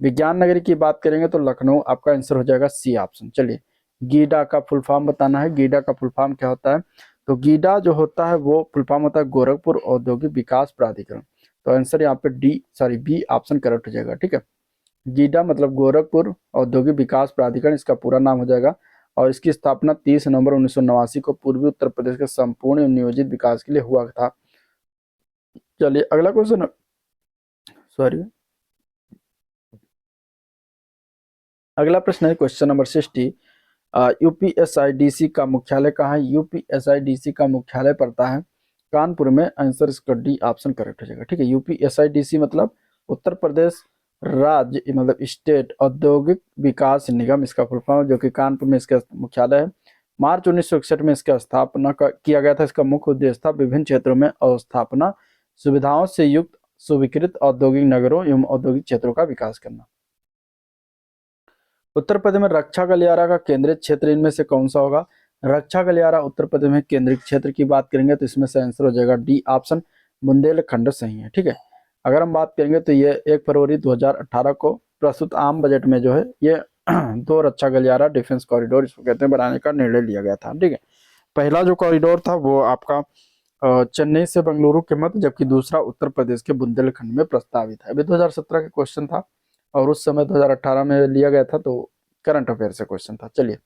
विज्ञान नगरी की बात करेंगे तो लखनऊ आपका आंसर हो जाएगा सी ऑप्शन। चलिए, गीडा का फुल फॉर्म बताना है। गीडा का फुल फॉर्म क्या होता है? तो गीडा जो होता है वो फुल फॉर्म होता है गोरखपुर औद्योगिक विकास प्राधिकरण। तो आंसर यहाँ पे बी ऑप्शन करेक्ट हो जाएगा। ठीक है, गीडा मतलब गोरखपुर औद्योगिक विकास प्राधिकरण इसका पूरा नाम हो जाएगा और इसकी स्थापना 30 नवंबर 1989 को पूर्वी उत्तर प्रदेश के संपूर्ण नियोजित विकास के लिए हुआ था। चलिए अगला क्वेश्चन, सॉरी अगला प्रश्न है क्वेश्चन नंबर 60। यूपीएसआईडीसी का मुख्यालय कहाँ है? यूपीएसआईडीसी का मुख्यालय पड़ता है कानपुर में। आंसर इसका डी ऑप्शन करेक्ट हो जाएगा। ठीक है, यूपीएसआईडीसी मतलब उत्तर प्रदेश राज्य मतलब स्टेट औद्योगिक विकास निगम इसका फुल फॉर्म, जो कि कानपुर में इसका मुख्यालय है। मार्च 1961 में इसका स्थापना किया गया था। इसका मुख्य उद्देश्य था विभिन्न क्षेत्रों में अवस्थापना सुविधाओं से युक्त स्वीकृत औद्योगिक नगरों एवं औद्योगिक क्षेत्रों का विकास करना। उत्तर प्रदेश में रक्षा गलियारा का केंद्रित क्षेत्र इनमें से कौन सा होगा? रक्षा गलियारा उत्तर प्रदेश में केंद्रित क्षेत्र की बात करेंगे तो इसमें से आंसर हो जाएगा डी ऑप्शन, बुंदेलखंड सही है। ठीक है, अगर हम बात करेंगे तो ये 1 फरवरी 2018 को प्रस्तुत आम बजट में जो है ये 2 रक्षा गलियारा डिफेंस कॉरिडोर इसको कहते हैं बनाने का निर्णय लिया गया था। ठीक है, पहला जो कॉरिडोर था वो आपका चेन्नई से बेंगलुरु के मध्य, जबकि दूसरा उत्तर प्रदेश के बुंदेलखंड में प्रस्तावित है। अभी 2017 का क्वेश्चन था और उस समय 2018 में लिया गया था, तो करंट अफेयर से क्वेश्चन था। चलिए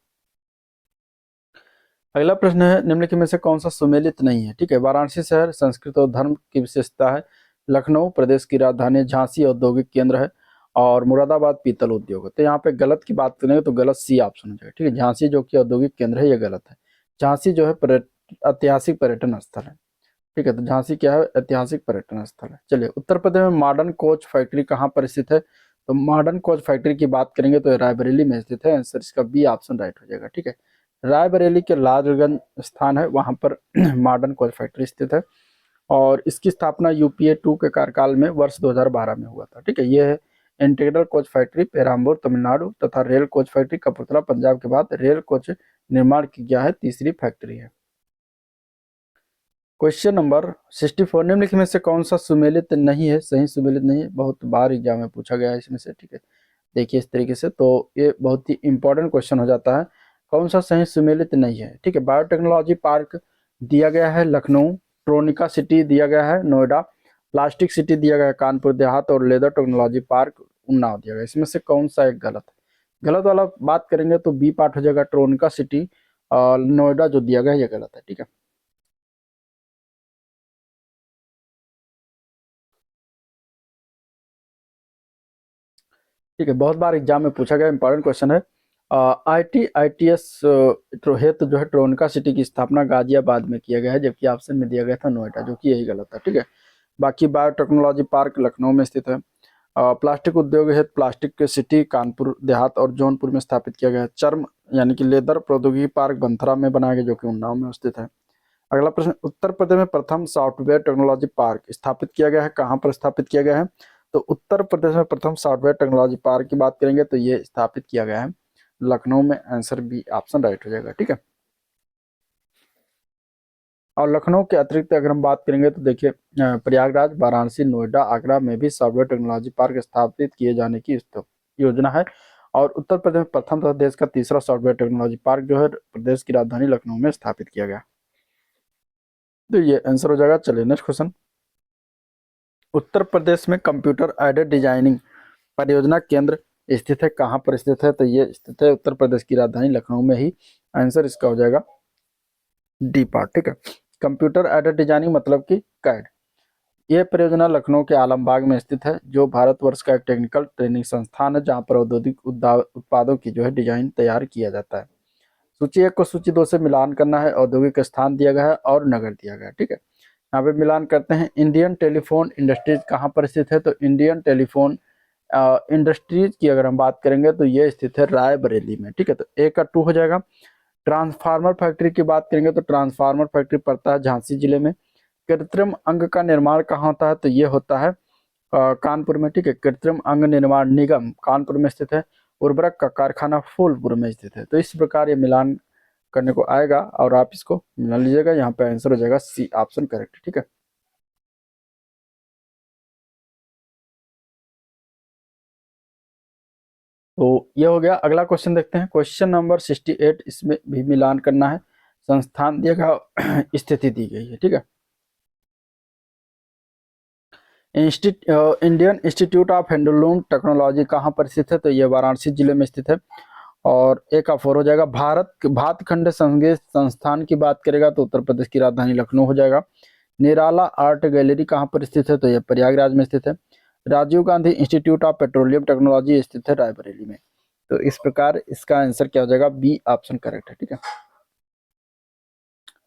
अगला प्रश्न है, निम्नलिखित में से कौन सा सुमेलित नहीं है? ठीक है, वाराणसी शहर संस्कृत और धर्म की विशेषता है, लखनऊ प्रदेश की राजधानी, झांसी औद्योगिक केंद्र है और मुरादाबाद पीतल उद्योग है। तो यहाँ पे गलत की बात करेंगे तो गलत सी ऑप्शन हो जाएगा। ठीक है, झांसी जो कि औद्योगिक केंद्र है ये गलत है। झांसी जो है ऐतिहासिक पर्यटन स्थल है। ठीक है, तो झांसी क्या है? ऐतिहासिक पर्यटन स्थल है। चलिए, उत्तर प्रदेश में मॉडर्न कोच फैक्ट्री कहाँ पर स्थित है? तो मॉडर्न कोच फैक्ट्री की बात करेंगे तो रायबरेली में स्थित है। आंसर इसका बी ऑप्शन राइट हो जाएगा। ठीक है, रायबरेली के लालगंज स्थान है वहां पर मॉडर्न कोच फैक्ट्री स्थित है और इसकी स्थापना यूपीए 2 के कार्यकाल में वर्ष 2012 में हुआ था। ठीक है, यह है integral coach factory Perambur Tamil Nadu तथा rail coach factory Kapurthala Punjab के बाद रेल कोच निर्माण की गया है तीसरी फैक्ट्री है। क्वेश्चन नंबर 64, निम्नलिखित में से कौन सा सुमेलित नहीं है? सही सुमेलित नहीं है, बहुत बार एग्जाम में पूछा गया है इसमें से, ठीक है। देखिए इस तरीके से, तो ये बहुत ही इंपॉर्टेंट क्वेश्चन हो जाता है, कौन सा सही सुमेलित नहीं है, ठीक है। बायोटेक्नोलॉजी पार्क दिया गया है लखनऊ, ट्रोनिका सिटी दिया गया है नोएडा, प्लास्टिक सिटी दिया गया है कानपुर देहात, और लेदर टेक्नोलॉजी पार्क उन्नाव दिया गया। इसमें से कौन सा एक गलत है? गलत वाला बात करेंगे तो बी पार्ट हो जाएगा, ट्रोनिका सिटी और नोएडा जो दिया गया है ये गलत है, ठीक है। ठीक है, बहुत बार एग्जाम में पूछा गया इंपॉर्टेंट क्वेश्चन है। IITS हेतु जो है ट्रोनिका सिटी की स्थापना गाजियाबाद में किया गया है, जबकि ऑप्शन में दिया गया था नोएडा, जो कि यही गलत है, ठीक है। बाकी बायोटेक्नोलॉजी पार्क लखनऊ में स्थित है। प्लास्टिक उद्योग हेतु प्लास्टिक के सिटी कानपुर देहात और जौनपुर में स्थापित किया गया है। चर्म यानी कि लेदर प्रौद्योगिकी पार्क बंथरा में बनाया गया, जो कि उन्नाव में स्थित है। अगला प्रश्न, उत्तर प्रदेश में प्रथम सॉफ्टवेयर टेक्नोलॉजी पार्क स्थापित किया गया है, कहाँ पर स्थापित किया गया है? तो उत्तर प्रदेश में प्रथम सॉफ्टवेयर टेक्नोलॉजी पार्क की बात करेंगे तो ये स्थापित किया गया है लखनऊ में। आंसर बी ऑप्शन राइट हो जाएगा, ठीक है। और लखनऊ के अतिरिक्त अगर हम बात करेंगे तो देखिए प्रयागराज, वाराणसी, नोएडा, आगरा में भी सॉफ्टवेयर टेक्नोलॉजी पार्क स्थापित किए जाने की योजना है। और उत्तर प्रदेश में प्रथम तथा देश का तीसरा सॉफ्टवेयर टेक्नोलॉजी पार्क जो है प्रदेश की राजधानी लखनऊ में स्थापित किया गया। तो ये आंसर हो जाएगा। चलिए नेक्स्ट क्वेश्चन, उत्तर प्रदेश में कंप्यूटर एडेड डिजाइनिंग परियोजना केंद्र स्थित है, कहाँ पर स्थित है? तो ये स्थित है उत्तर प्रदेश की राजधानी लखनऊ में ही। आंसर इसका हो जाएगा डी पार्ट, ठीक है। कंप्यूटर एडेड डिजाइनिंग मतलब कि कैड, ये परियोजना लखनऊ के आलमबाग में स्थित है, जो भारतवर्ष का एक टेक्निकल ट्रेनिंग संस्थान है, जहाँ पर औद्योगिक उत्पादों की जो है डिजाइन तैयार किया जाता है। सूची 1 को सूची 2 से मिलान करना है, औद्योगिक स्थान दिया गया है और नगर दिया गया है, ठीक है। यहाँ पे मिलान करते हैं। इंडियन टेलीफोन इंडस्ट्रीज कहाँ पर स्थित है? तो इंडियन टेलीफोन इंडस्ट्रीज की अगर हम बात करेंगे तो ये स्थित है रायबरेली में, ठीक है। तो ए का 2 हो जाएगा। ट्रांसफार्मर फैक्ट्री की बात करेंगे तो ट्रांसफार्मर फैक्ट्री पड़ता है झांसी जिले में। कृत्रिम अंग का निर्माण कहाँ होता है? तो ये होता है कानपुर में, ठीक है। कृत्रिम अंग निर्माण निगम कानपुर में स्थित है। उर्वरक का कारखाना फूलपुर में स्थित है। तो इस प्रकार ये मिलान करने को आएगा और आप इसको मिला लीजिएगा। यहाँ पे आंसर हो जाएगा सी ऑप्शन करेक्ट, ठीक है। तो ये हो गया। अगला क्वेश्चन देखते हैं, क्वेश्चन नंबर 68, इसमें भी मिलान करना है। संस्थान दिया गया, स्थिति दी गई है, ठीक है। Indian Institute of handloom technology कहाँ पर स्थित है? तो ये वाराणसी जिले में स्थित है। और एक का 4 हो जाएगा। भारत भातखंड संगीत संस्थान की बात करेगा तो उत्तर प्रदेश की राजधानी लखनऊ हो जाएगा। निराला आर्ट गैलरी कहाँ पर स्थित है? तो यह प्रयागराज में स्थित है। Rajiv Gandhi Institute of Petroleum Technology स्थित है रायबरेली में। तो इस प्रकार इसका आंसर क्या हो जाएगा? बी ऑप्शन करेक्ट है, ठीक है।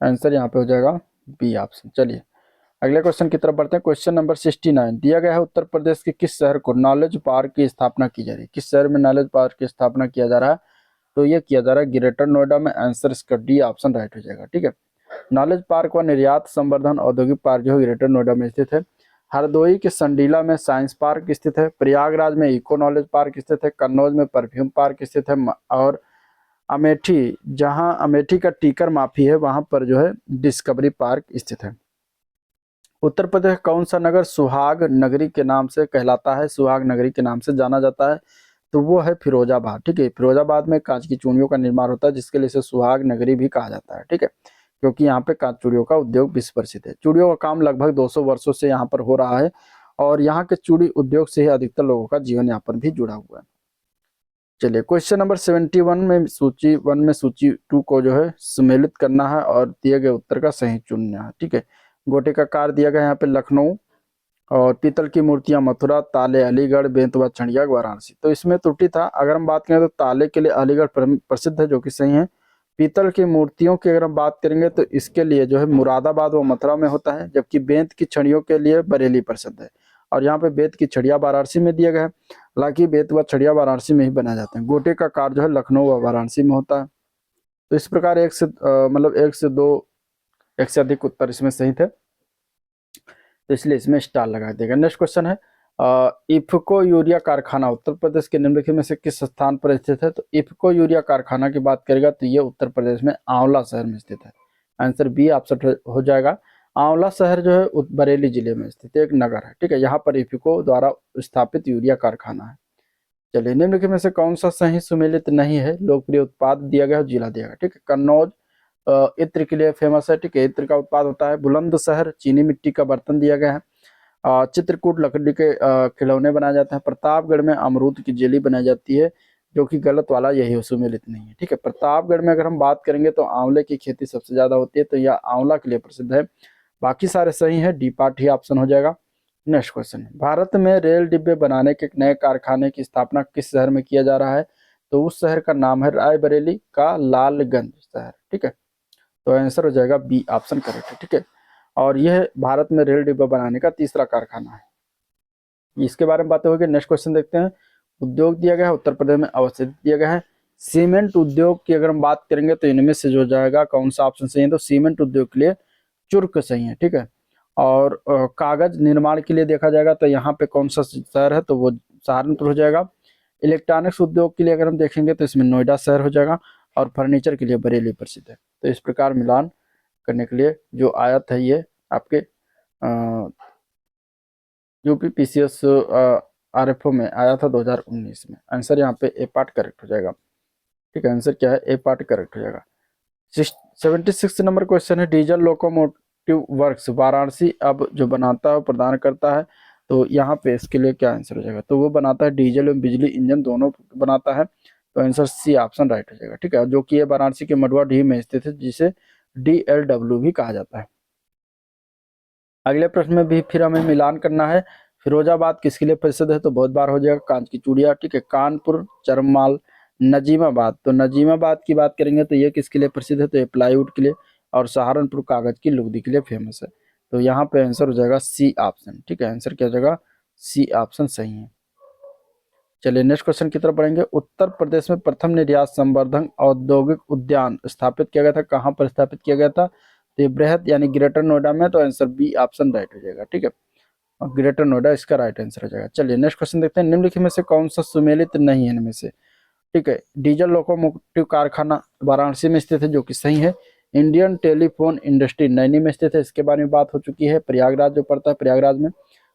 आंसर यहाँ पे हो जाएगा बी ऑप्शन। चलिए अगले क्वेश्चन की तरफ बढ़ते हैं। क्वेश्चन नंबर 69 दिया गया है, उत्तर प्रदेश के किस शहर को नॉलेज पार्क की स्थापना की जा रही है? किस शहर में नॉलेज पार्क की स्थापना किया जा रहा है? तो ये किया जा रहा है ग्रेटर नोएडा में। आंसर इसका डी ऑप्शन राइट हो जाएगा, ठीक है। नॉलेज पार्क व निर्यात संवर्धन औद्योगिक पार्क जो है ग्रेटर नोएडा में स्थित है। हरदोई के संडीला में साइंस पार्क स्थित है। प्रयागराज में इको नॉलेज पार्क स्थित है। कन्नौज में परफ्यूम पार्क स्थित है। और अमेठी, जहां अमेठी का टीकर माफी है, वहां पर जो है डिस्कवरी पार्क स्थित है। उत्तर प्रदेश कौन सा नगर सुहाग नगरी के नाम से कहलाता है, सुहाग नगरी के नाम से जाना जाता है? तो वो है फिरोजाबाद, ठीक है। फिरोजाबाद में कांच की चूड़ियों का निर्माण होता है, जिसके लिए इसे सुहाग नगरी भी कहा जाता है, ठीक है। क्योंकि यहाँ पे कांच चूड़ियों का उद्योग विश्व प्रसिद्ध है। चूड़ियों का काम लगभग 200 वर्षों से यहाँ पर हो रहा है, और यहाँ के चूड़ी उद्योग से ही अधिकतर लोगों का जीवन यापन भी जुड़ा हुआ है। चलिए क्वेश्चन नंबर 71 में सूची 1 में सूची 2 को जो है सम्मिलित करना है और दिए गए उत्तर का सही चुनना है, ठीक है। गोटे का कार दिया गया यहाँ पे लखनऊ, और पीतल की मूर्तियां मथुरा, ताले अलीगढ़, बेंतवा छड़िया वाराणसी। तो इसमें त्रुटि था। अगर हम बात करें तो ताले के लिए अलीगढ़ प्रसिद्ध है, जो कि सही है। पीतल की मूर्तियों की अगर हम बात करेंगे तो इसके लिए जो है मुरादाबाद व मथुरा में होता है, जबकि बेंत की छड़ियों के लिए बरेली प्रसिद्ध है। और यहाँ पे बेंत की छड़िया वाराणसी में दिया गया है। हालांकि बेंत व छड़िया वाराणसी में ही बनाए जाते हैं। गोटे का कार जो है लखनऊ व वाराणसी में होता है। तो इस प्रकार एक से मतलब एक से दो, एक से अधिक उत्तर इसमें सही थे, तो इसलिए इसमें स्टार लगा देगा। नेक्स्ट क्वेश्चन है, इफ्को यूरिया कारखाना उत्तर प्रदेश के निम्नलिखित में से किस स्थान पर स्थित है? तो इफ्को यूरिया कारखाना की बात करेगा तो ये उत्तर प्रदेश में आंवला शहर में स्थित है। आंसर बी ऑप्शन हो जाएगा। आंवला शहर जो है बरेली जिले में स्थित एक नगर है, ठीक है। यहाँ पर इफको द्वारा स्थापित यूरिया कारखाना है। चलिए, निम्नलिखित में से कौन सा सही सुमेलित नहीं है? लोकप्रिय उत्पाद दिया गया और जिला दिया गया, ठीक है। कन्नौज इत्र के लिए फेमस है, ठीक है, इत्र का उत्पाद होता है। बुलंदशहर चीनी मिट्टी का बर्तन दिया गया है। चित्रकूट लकड़ी के खिलौने बनाए जाते हैं। प्रतापगढ़ में अमरूद की जेली बनाई जाती है, जो कि गलत वाला यही सुमेलित नहीं है, ठीक है। प्रतापगढ़ में अगर हम बात करेंगे तो आंवले की खेती सबसे ज्यादा होती है, तो यह आंवला के लिए प्रसिद्ध है। बाकी सारे सही है, डी पार्ट ही ऑप्शन हो जाएगा। नेक्स्ट क्वेश्चन, भारत में रेल डिब्बे बनाने के एक नए कारखाने की स्थापना किस शहर में किया जा रहा है? तो उस शहर का नाम है रायबरेली का लालगंज शहर, ठीक है। तो आंसर हो जाएगा बी ऑप्शन करेक्ट है, ठीक है। और यह भारत में रेल डिब्बा बनाने का तीसरा कारखाना है। इसके बारे में बातें होगी। नेक्स्ट क्वेश्चन देखते हैं। उद्योग दिया गया है, उत्तर प्रदेश में अवस्थित दिया गया है। सीमेंट उद्योग की अगर हम बात करेंगे तो इनमें से जो जाएगा कौन सा ऑप्शन सही है? तो सीमेंट उद्योग के लिए चुर्क सही है, ठीक है। और कागज निर्माण के लिए देखा जाएगा तो यहाँ पे कौन सा शहर है? तो वो सहारनपुर हो जाएगा। इलेक्ट्रॉनिक्स उद्योग के लिए अगर हम देखेंगे तो इसमें नोएडा शहर हो जाएगा। और फर्नीचर के लिए बरेली प्रसिद्ध है। तो इस प्रकार मिलान करने के लिए जो आयत है ये आपके यूपी पीसीएस आरएफओ में आया था 2019 में। आंसर यहाँ पे ए पार्ट करेक्ट हो जाएगा, ठीक है। आंसर क्या है? ए पार्ट करेक्ट हो जाएगा। 76 नंबर क्वेश्चन है, डीजल लोकोमोटिव वर्क्स वाराणसी अब जो बनाता है प्रदान करता है, तो यहाँ पे इसके लिए क्या आंसर हो जाएगा? तो वो बनाता है डीजल एवं बिजली इंजन दोनों बनाता है। तो आंसर सी ऑप्शन राइट हो जाएगा, ठीक है। जो कि ये वाराणसी के मडुआडीह में स्थित है, जिसे DLW भी कहा जाता है। अगले प्रश्न में भी फिर हमें मिलान करना है। फिरोजाबाद किसके लिए प्रसिद्ध है? तो बहुत बार हो जाएगा कांच की चूड़ियां, ठीक है। कानपुर, चरमाल, नजीमाबाद, तो नजीमाबाद की बात करेंगे तो ये किसके लिए प्रसिद्ध है? तो ये प्लाईवुड के लिए। और सहारनपुर कागज की लुगदी के लिए फेमस है। तो यहाँ पे आंसर हो जाएगा सी ऑप्शन, ठीक है। आंसर क्या हो जाएगा? सी ऑप्शन सही है। चलिए नेक्स्ट क्वेश्चन की तरफ बढ़ेंगे। उत्तर प्रदेश में प्रथम निर्यात संवर्धन औद्योगिक उद्यान स्थापित किया गया था, कहाँ पर स्थापित किया गया था? तो ये बृहद यानी ग्रेटर नोएडा में। तो आंसर बी ऑप्शन राइट हो जाएगा, ठीक है। और ग्रेटर नोएडा इसका राइट आंसर हो जाएगा। चलिए नेक्स्ट क्वेश्चन देखते हैं। निम्नलिखित में से कौन सा सुमेलित नहीं है इनमें से? ठीक है, डीजल लोकोमोटिव कारखाना वाराणसी में स्थित है, जो कि सही है। इंडियन टेलीफोन इंडस्ट्री नैनी में स्थित है, इसके बारे में बात हो चुकी है। प्रयागराज जो पड़ता है, प्रयागराज में।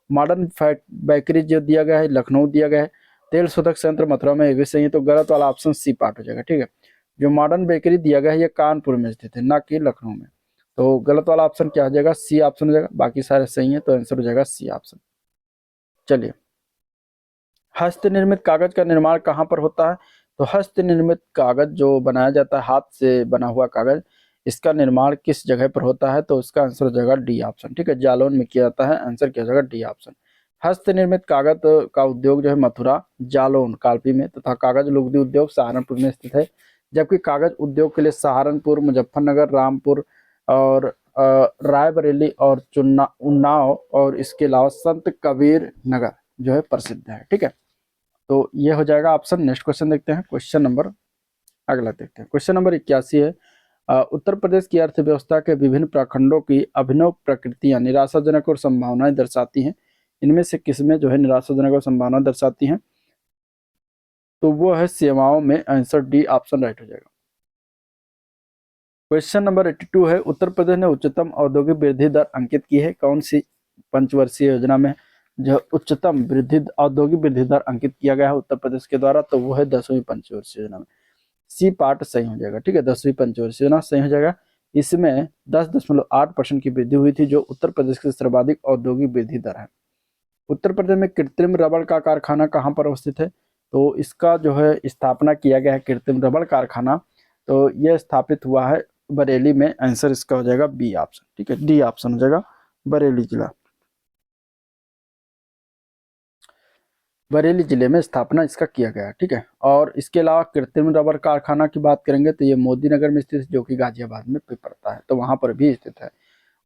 मॉडर्न बेकरी जो दिया गया है लखनऊ दिया गया है। तेल शोधक संयंत्र मथुरा में, ये भी सही है। तो गलत वाला ऑप्शन सी पार्ट हो जाएगा, ठीक है। जो मॉडर्न बेकरी दिया गया है ये कानपुर में स्थित है, ना कि लखनऊ में। तो गलत वाला ऑप्शन क्या हो जाएगा? सी ऑप्शन हो जाएगा। बाकी सारे सही है, तो आंसर हो जाएगा सी ऑप्शन। चलिए, हस्त निर्मित कागज का निर्माण कहाँ पर होता है? तो हस्त निर्मित कागज जो बनाया जाता है, हाथ से बना हुआ कागज, इसका निर्माण किस जगह पर होता है? तो इसका आंसर हो जाएगा डी ऑप्शन, ठीक है। जालौन में किया जाता है। आंसर क्या हो जाएगा? D option. हस्त निर्मित कागज का उद्योग जो है मथुरा, जालौन, कालपी में तथा कागज लुगदी उद्योग सहारनपुर में स्थित है। जबकि कागज उद्योग के लिए सहारनपुर, मुजफ्फरनगर, रामपुर और रायबरेली और चुन्ना उन्नाव और इसके अलावा संत कबीर नगर जो है प्रसिद्ध है, ठीक है। तो ये हो जाएगा ऑप्शन। नेक्स्ट क्वेश्चन देखते हैं। क्वेश्चन नंबर अगला देखते हैं। क्वेश्चन नंबर 81 है, उत्तर प्रदेश की अर्थव्यवस्था के विभिन्न प्रखंडों की अभिनव प्रकृतियां निराशाजनक और संभावनाएं दर्शाती हैं। इनमें से किसमें जो है निराशाजनक और संभावना दर्शाती हैं? तो वो है सेवाओं में। आंसर डी ऑप्शन राइट हो जाएगा। क्वेश्चन नंबर 82 है, उत्तर प्रदेश ने उच्चतम औद्योगिक वृद्धि दर अंकित की है, कौन सी पंचवर्षीय योजना में जो उच्चतम वृद्धि औद्योगिक वृद्धि दर अंकित किया गया है उत्तर प्रदेश के द्वारा? तो वो है 10वीं पंचवर्षीय योजना में। सी पार्ट सही हो जाएगा, ठीक है। 10वीं पंचवर्षीय योजना सही हो जाएगा। इसमें 10.8% की वृद्धि हुई थी, जो उत्तर प्रदेश की सर्वाधिक औद्योगिक वृद्धि दर है। उत्तर प्रदेश में कृत्रिम रबड़ का कारखाना कहाँ पर अवस्थित है? तो इसका जो है स्थापना किया गया है कृत्रिम रबड़ कारखाना, तो यह स्थापित हुआ है बरेली में। आंसर इसका हो जाएगा बी ऑप्शन, ठीक है। डी ऑप्शन हो जाएगा, बरेली जिला। बरेली जिले में स्थापना इसका किया गया है, ठीक है। और इसके अलावा कृत्रिम रबर कारखाना की बात करेंगे तो ये मोदी नगर में स्थित है, जो कि गाजियाबाद में भी पड़ता है, तो वहां पर भी स्थित है।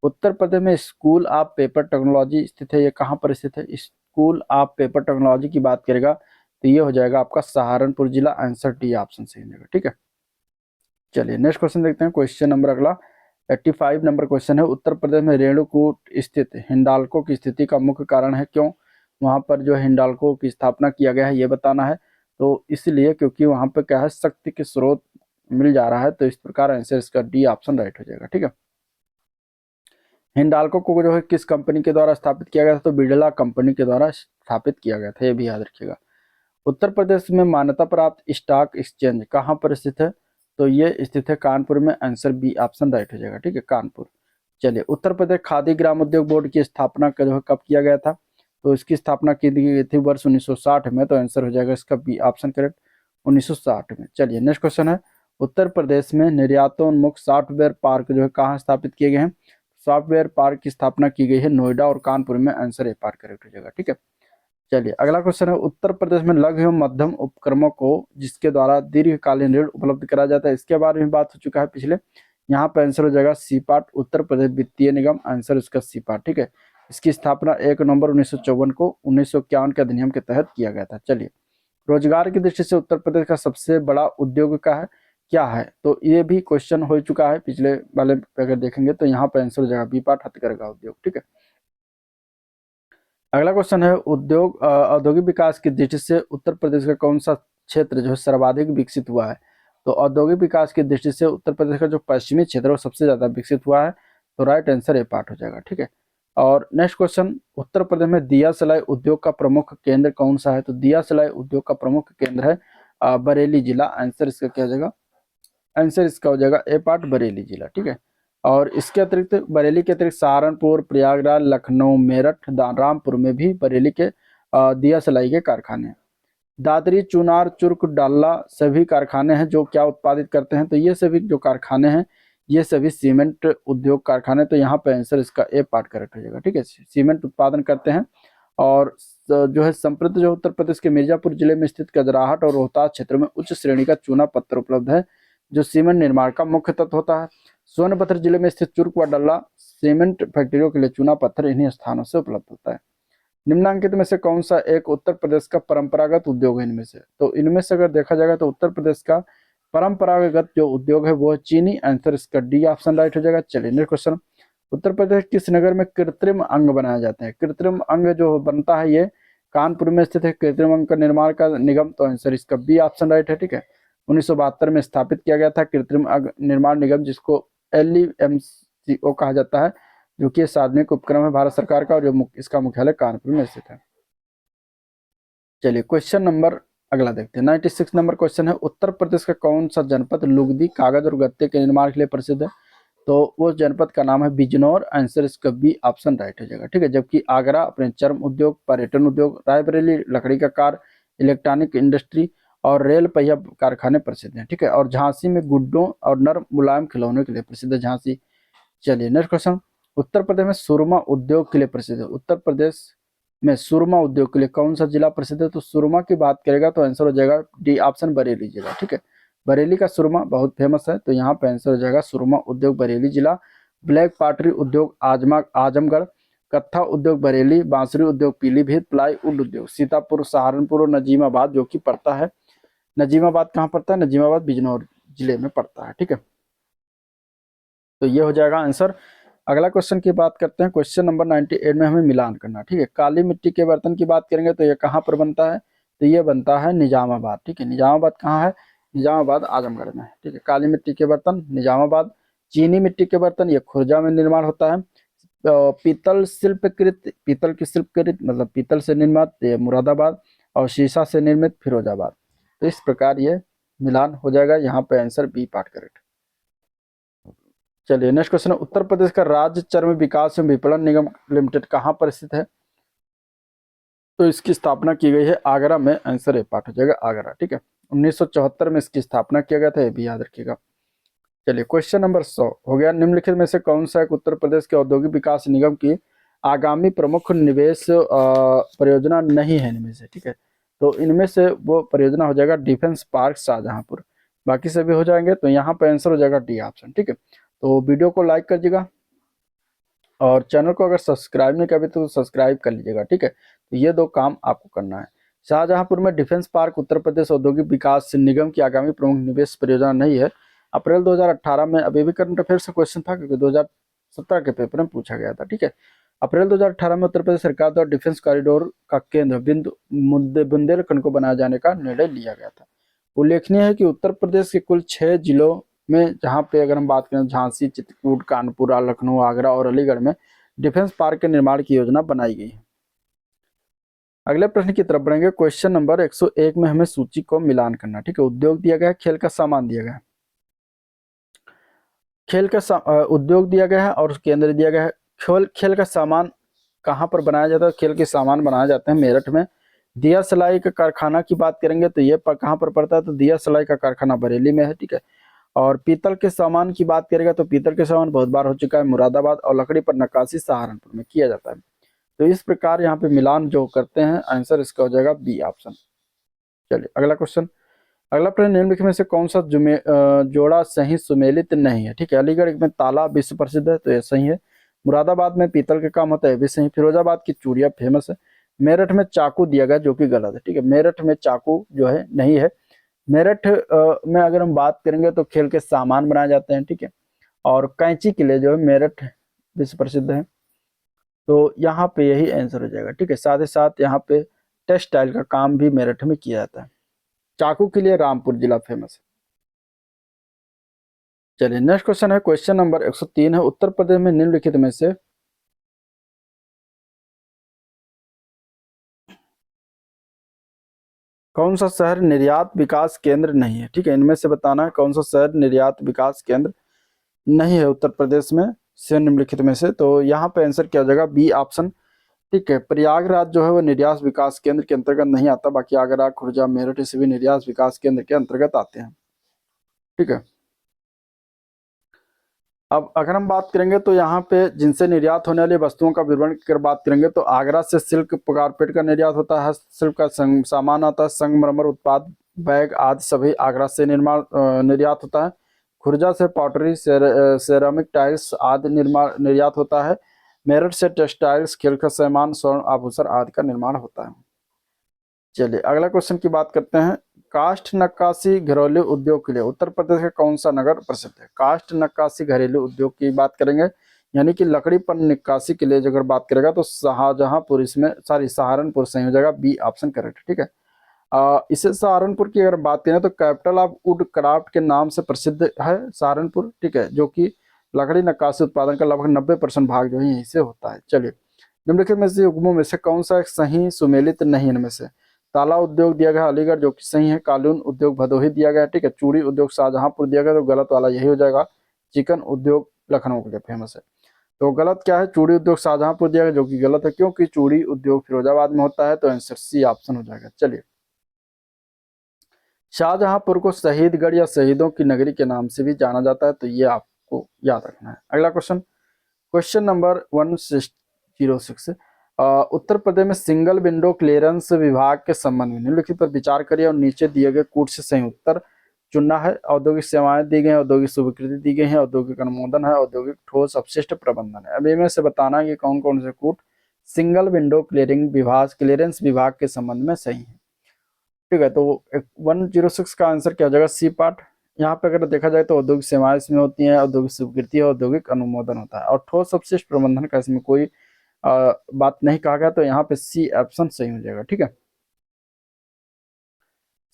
उत्तर प्रदेश में स्कूल ऑफ पेपर टेक्नोलॉजी स्थित है, ये कहाँ पर स्थित है? स्कूल ऑफ पेपर टेक्नोलॉजी की बात करेगा तो ये हो जाएगा आपका सहारनपुर जिला। आंसर डी ऑप्शन सही हो जाएगा, ठीक है। चलिए नेक्स्ट क्वेश्चन देखते हैं। क्वेश्चन नंबर अगला 85 नंबर क्वेश्चन है, उत्तर प्रदेश में रेणुकूट स्थित हिंडाल्को की स्थिति का मुख्य कारण है, क्यों वहां पर जो हिंडाल्को की स्थापना किया गया है ये बताना है। तो इसलिए क्योंकि वहां पर क्या है, शक्ति के स्रोत मिल जा रहा है। तो इस प्रकार आंसर इसका डी ऑप्शन राइट हो जाएगा, ठीक है। हिंडाल्को को जो है किस कंपनी के द्वारा स्थापित किया गया था, तो बिड़ला कंपनी के द्वारा स्थापित किया गया था, ये भी याद रखिएगा। उत्तर प्रदेश में मान्यता प्राप्त स्टॉक एक्सचेंज कहाँ पर स्थित है, तो ये स्थित है कानपुर में। आंसर बी ऑप्शन राइट हो जाएगा, ठीक है, कानपुर। चलिए, उत्तर प्रदेश खादी ग्राम उद्योग बोर्ड की स्थापना जो है कब किया गया था, तो इसकी स्थापना की गई थी वर्ष 1960 में, तो आंसर हो जाएगा इसका बी ऑप्शन करेक्ट, 1960 में। चलिए नेक्स्ट क्वेश्चन है, उत्तर प्रदेश में निर्यातोन्मुख सॉफ्टवेयर पार्क जो है कहाँ स्थापित किए गए हैं, सॉफ्टवेयर पार्क की स्थापना की गई है नोएडा और कानपुर में। आंसर ए पार्क करेक्ट हो जाएगा, ठीक है। चलिए अगला क्वेश्चन है, उत्तर प्रदेश में लघु एवं मध्यम उपक्रमों को जिसके द्वारा दीर्घकालीन ऋण उपलब्ध कराया जाता है, इसके बारे में बात हो चुका है पिछले। यहाँ पे आंसर हो जाएगा सीपाट, उत्तर प्रदेश वित्तीय निगम। आंसर इसका सीपाट, ठीक है। इसकी स्थापना 1 नवंबर 1954 को 1951 के अधिनियम के तहत किया गया था। चलिए, रोजगार की दृष्टि से उत्तर प्रदेश का सबसे बड़ा उद्योग का है क्या है, तो ये भी क्वेश्चन हो चुका है पिछले वाले अगर देखेंगे, तो यहाँ पे आंसर हो जाएगा बीपाट, हथकरघा उद्योग, ठीक है। अगला क्वेश्चन है, औद्योगिक विकास की दृष्टि से उत्तर प्रदेश का कौन सा क्षेत्र जो है सर्वाधिक विकसित हुआ है, तो औद्योगिक विकास की दृष्टि से उत्तर प्रदेश का जो पश्चिमी क्षेत्र है वो सबसे ज्यादा विकसित हुआ है, तो राइट आंसर ए पार्ट हो जाएगा, ठीक है। और नेक्स्ट क्वेश्चन, उत्तर प्रदेश में दिया सलाई उद्योग का प्रमुख केंद्र कौन सा है, तो दिया सलाई उद्योग का प्रमुख केंद्र है बरेली जिला। आंसर इसका क्या हो जाएगा, आंसर इसका हो जाएगा ए पार्ट, बरेली जिला, ठीक है। और इसके अतिरिक्त बरेली के अतिरिक्त सहारनपुर, प्रयागराज, लखनऊ, मेरठ, रामपुर में भी बरेली के दिया सलाई के कारखाने हैं। दादरी, चुनार, चुर्क, डाल्ला सभी कारखाने हैं जो क्या उत्पादित करते हैं, तो ये सभी जो कारखाने हैं ये सभी सीमेंट उद्योग कारखाने, तो यहाँ पे आंसर इसका ए पार्ट करेक्ट हो जाएगा, ठीक है। सीमेंट उत्पादन करते हैं। और जो है संप्रति जो उत्तर प्रदेश के मिर्जापुर जिले में स्थित कजराहट और रोहतास क्षेत्र में उच्च श्रेणी का चूना पत्थर उपलब्ध है जो सीमेंट निर्माण का मुख्य तत्व होता है। सोनभद्र जिले में स्थित चुर्क व डल्ला सीमेंट फैक्ट्रियों के लिए चूना पत्थर इन्हीं स्थानों से उपलब्ध होता है। निम्नांकित में से कौन सा एक उत्तर प्रदेश का परंपरागत उद्योग है इनमें से, तो इनमें से अगर देखा जाएगा तो उत्तर प्रदेश का परंपरागत जो उद्योग है वो है चीनी। आंसर इसका डी ऑप्शन राइट हो जाएगा। चलिए नेक्स्ट क्वेश्चन, उत्तर प्रदेश किस नगर में कृत्रिम अंग बनाए जाते हैं, कृत्रिम अंग जो बनता है ये कानपुर में स्थित है कृत्रिम अंग का निर्माण का निगम, तो आंसर इसका बी ऑप्शन राइट है, ठीक है। 1972 में स्थापित किया गया था कृत्रिम अंग निर्माण निगम, जिसको LEMCO कहा जाता है, जो कि सार्वजनिक उपक्रम है भारत सरकार का, और जो इसका मुख्यालय कानपुर में स्थित है। चलिए क्वेश्चन नंबर अगला देखते हैं, 96 नंबर क्वेश्चन है, उत्तर प्रदेश का कौन सा जनपद लुगदी, कागज और गत्ते के निर्माण के लिए प्रसिद्ध है, तो वो जनपद का नाम है बिजनौर। आंसर इसका बी ऑप्शन राइट हो जाएगा, ठीक है। जबकि आगरा अपने चर्म उद्योग, पर्यटन उद्योग, रायबरेली लकड़ी का कार, इलेक्ट्रॉनिक इंडस्ट्री और रेल पहिया कारखाने प्रसिद्ध हैं, ठीक है। और झांसी में गुड्डों और नर मुलायम खिलौनों के लिए प्रसिद्ध है झांसी। चलिए नेक्स्ट क्वेश्चन, उत्तर प्रदेश में सुरमा उद्योग के लिए प्रसिद्ध है, उत्तर प्रदेश में सुरमा उद्योग के लिए कौन सा जिला प्रसिद्ध है, तो सुरमा की बात करेगा तो आंसर हो जाएगा डी ऑप्शन, बरेली जिला, ठीक है। बरेली का सुरमा बहुत फेमस है, तो यहाँ पे आंसर हो जाएगा सुरमा उद्योग बरेली जिला। ब्लैक पॉटरी उद्योग आजमगढ़, कत्था उद्योग बरेली, बांसुरी उद्योग पीलीभीत, प्लाईवुड उद्योग सीतापुर, सहारनपुर और नजीमाबाद जो कि पड़ता है, नजीमाबाद कहाँ पड़ता है, नजीमाबाद बिजनौर जिले में पड़ता है, ठीक है। तो ये हो जाएगा आंसर। अगला क्वेश्चन की बात करते हैं, क्वेश्चन नंबर 98 में हमें मिलान करना, ठीक है। काली मिट्टी के बर्तन की बात करेंगे तो ये कहाँ पर बनता है, तो ये बनता है निजामाबाद, ठीक है। निजामाबाद कहाँ है, निजामाबाद आजमगढ़ में, ठीक है। काली मिट्टी के बर्तन निजामाबाद। चीनी मिट्टी के बर्तन ये खुर्जा में निर्माण होता है। पीतल की शिल्पकृत मतलब पीतल से निर्मित ये मुरादाबाद, और शीशा से निर्मित फिरोजाबाद। तो इस प्रकार ये मिलान हो जाएगा, यहाँ पे आंसर बी पार्ट करेक्ट। चलिए नेक्स्ट क्वेश्चन है, उत्तर प्रदेश का राज्य चर्म विकास एवं विपणन निगम लिमिटेड कहाँ पर स्थित है, तो इसकी स्थापना की गई है आगरा में। आंसर ए पार्ट हो जाएगा आगरा, ठीक है। 1974 में इसकी स्थापना किया गया था, ये भी याद रखिएगा। चलिए क्वेश्चन नंबर 100 हो गया, निम्नलिखित में से कौन सा एक उत्तर प्रदेश के औद्योगिक विकास निगम की आगामी प्रमुख निवेश परियोजना नहीं है इनमें से, ठीक है। तो इनमें से वो परियोजना हो जाएगा डिफेंस पार्क शाहजहांपुर, बाकी सभी हो जाएंगे, तो यहाँ पे आंसर हो जाएगा डी ऑप्शन, ठीक है। तो वीडियो को लाइक करिएगा और चैनल को अगर सब्सक्राइब नहीं किया तो सब्सक्राइब कर लीजिएगा, ठीक है। तो ये दो काम आपको करना है। शाहजहांपुर में डिफेंस पार्क उत्तर प्रदेश औद्योगिक विकास निगम की आगामी प्रमुख निवेश परियोजना नहीं है। अप्रैल 2018 में, अभी भी करंट अफेयर से क्वेश्चन था क्योंकि 2017 के पेपर में पूछा गया था, ठीक है। अप्रैल 2018 में उत्तर प्रदेश सरकार द्वारा डिफेंस कॉरिडोर का केंद्र बुंदेलखंड को बनाए जाने का निर्णय लिया गया था। उल्लेखनीय है कि उत्तर प्रदेश के कुल 6 जिलों में जहाँ पे अगर हम बात करें झांसी, चित्रकूट, कानपुर, लखनऊ, आगरा और अलीगढ़ में डिफेंस पार्क के निर्माण की योजना बनाई गई है। अगले प्रश्न की तरफ बढ़ेंगे। क्वेश्चन नंबर 101 में हमें सूची को मिलान करना, ठीक है। उद्योग दिया गया है, खेल का सामान दिया गया है। उद्योग दिया गया है और केंद्र दिया गया है। खेल का सामान कहाँ पर बनाया जाता है? खेल के सामान बनाए जाते हैं मेरठ में। दिया सलाई का कारखाना की बात करेंगे तो ये कहाँ पर पड़ता है? तो दिया सलाई का कारखाना बरेली में है, ठीक है। और पीतल के सामान की बात करेगा तो पीतल के सामान बहुत बार हो चुका है मुरादाबाद, और लकड़ी पर नक्काशी सहारनपुर में किया जाता है। तो इस प्रकार यहाँ पे मिलान जो करते हैं, आंसर इसका हो जाएगा बी ऑप्शन। चलिए अगला क्वेश्चन। अगला प्रश्न, निम्नलिखित में से कौन सा जोड़ा सही सुमेलित नहीं है? ठीक है। अलीगढ़ में ताला विश्व प्रसिद्ध है तो ये सही है। मुरादाबाद में पीतल के काम होता है, भी सही। फिरोजाबाद की चूड़ियां फेमस है। मेरठ में चाकू दिया गया जो कि गलत है, ठीक है। मेरठ में चाकू जो है नहीं है। मेरठ में अगर हम बात करेंगे तो खेल के सामान बनाए जाते हैं, ठीक है। और कैंची के लिए जो है मेरठ विश्व प्रसिद्ध है। तो यहाँ पे यही आंसर हो जाएगा, ठीक है। साथ ही साथ यहाँ पे टेक्सटाइल का काम भी मेरठ में किया जाता है। चाकू के लिए रामपुर जिला फेमस है। चलिए नेक्स्ट क्वेश्चन है, क्वेश्चन नंबर 103 है। उत्तर प्रदेश में निम्नलिखित में से कौन सा शहर निर्यात विकास केंद्र नहीं है? ठीक है, इनमें से बताना है कौन सा शहर निर्यात विकास केंद्र नहीं है उत्तर प्रदेश में से निम्नलिखित में से। तो यहाँ पे आंसर क्या हो जाएगा? बी ऑप्शन, ठीक है। प्रयागराज जो है वो निर्यात विकास केंद्र के अंतर्गत नहीं आता, बाकी आगरा, खुर्जा, मेरठ इसे भी निर्यात विकास केंद्र के अंतर्गत आते हैं, ठीक है। अब अगर हम बात करेंगे तो यहाँ पे जिनसे निर्यात होने वाली वस्तुओं का विवरण की अगर बात करेंगे तो आगरा से सिल्क कारपेट का निर्यात होता है, हस्तशिल्प का सामान आता है, संगमरमर उत्पाद, बैग आदि सभी आगरा से निर्यात होता है। खुर्जा से पॉटरी, सेरामिक टाइल्स आदि निर्यात होता है। मेरठ से टेक्सटाइल्स, खेल का सामान, स्वर्ण आभूषण आदि का निर्माण होता है। चलिए अगला क्वेश्चन की बात करते हैं। काष्ठ नक्काशी घरेलू उद्योग के लिए उत्तर प्रदेश का कौन सा नगर प्रसिद्ध है? काष्ठ नक्काशी घरेलू उद्योग की बात करेंगे, यानी कि लकड़ी पर नक्काशी के लिए अगर बात करेगा तो शाहजहांपुर, इसमें सहारनपुर सही हो जाएगा, बी ऑप्शन करेक्ट, ठीक है। इसे सहारनपुर की अगर बात करें तो कैपिटल ऑफ वुड क्राफ्ट के नाम से प्रसिद्ध है सहारनपुर, ठीक है, जो कि लकड़ी नक्काशी उत्पादन का लगभग 90% भाग जो है यहीं से होता है। चलिए निम्नलिखित में से युग्मों में से कौन सा एक सही सुमेलित नहीं इनमें से? ताला उद्योग दिया गया अलीगढ़ जो कि सही है। कालीन उद्योग भदोही दिया गया, ठीक है। चूड़ी उद्योग शाहजहांपुर दिया गया तो गलत वाला यही हो जाएगा। चिकन उद्योग लखनऊ के लिए फेमस है, तो गलत क्या है? चूड़ी उद्योग शाहजहांपुर दिया गया जो कि गलत है, क्योंकि चूड़ी उद्योग फिरोजाबाद में होता है, तो आंसर सी ऑप्शन हो जाएगा। चलिए शाहजहांपुर को शहीदगढ़ या शहीदों की नगरी के नाम से भी जाना जाता है, तो ये आपको याद रखना है। अगला question, question number 106। Uttar Pradesh में सिंगल विंडो क्लियरेंस विभाग के संबंध में निम्नलिखित पर विचार करिए और नीचे दिए गए कूट से सही उत्तर चुनना है। औद्योगिक सेवाएं दी गई हैं, औद्योगिक स्वीकृति दी गई है, औद्योगिक अनुमोदन है, औद्योगिक ठोस अपशिष्ट प्रबंधन है। अब इनमें से बताना है कि कौन कौन से कूट सिंगल विंडो क्लियरेंस विभाग के संबंध में सही है, ठीक है। तो 106 का आंसर क्या हो जाएगा? C part. यहाँ पे अगर देखा जाए तो औद्योगिक सेवाएं इसमें होती हैं, औद्योगिक स्वीकृति है, औद्योगिक अनुमोदन होता है, और ठोस अपशिष्ट प्रबंधन का इसमें कोई बात नहीं कहा गया, तो यहाँ पे सी ऑप्शन सही हो जाएगा, ठीक है।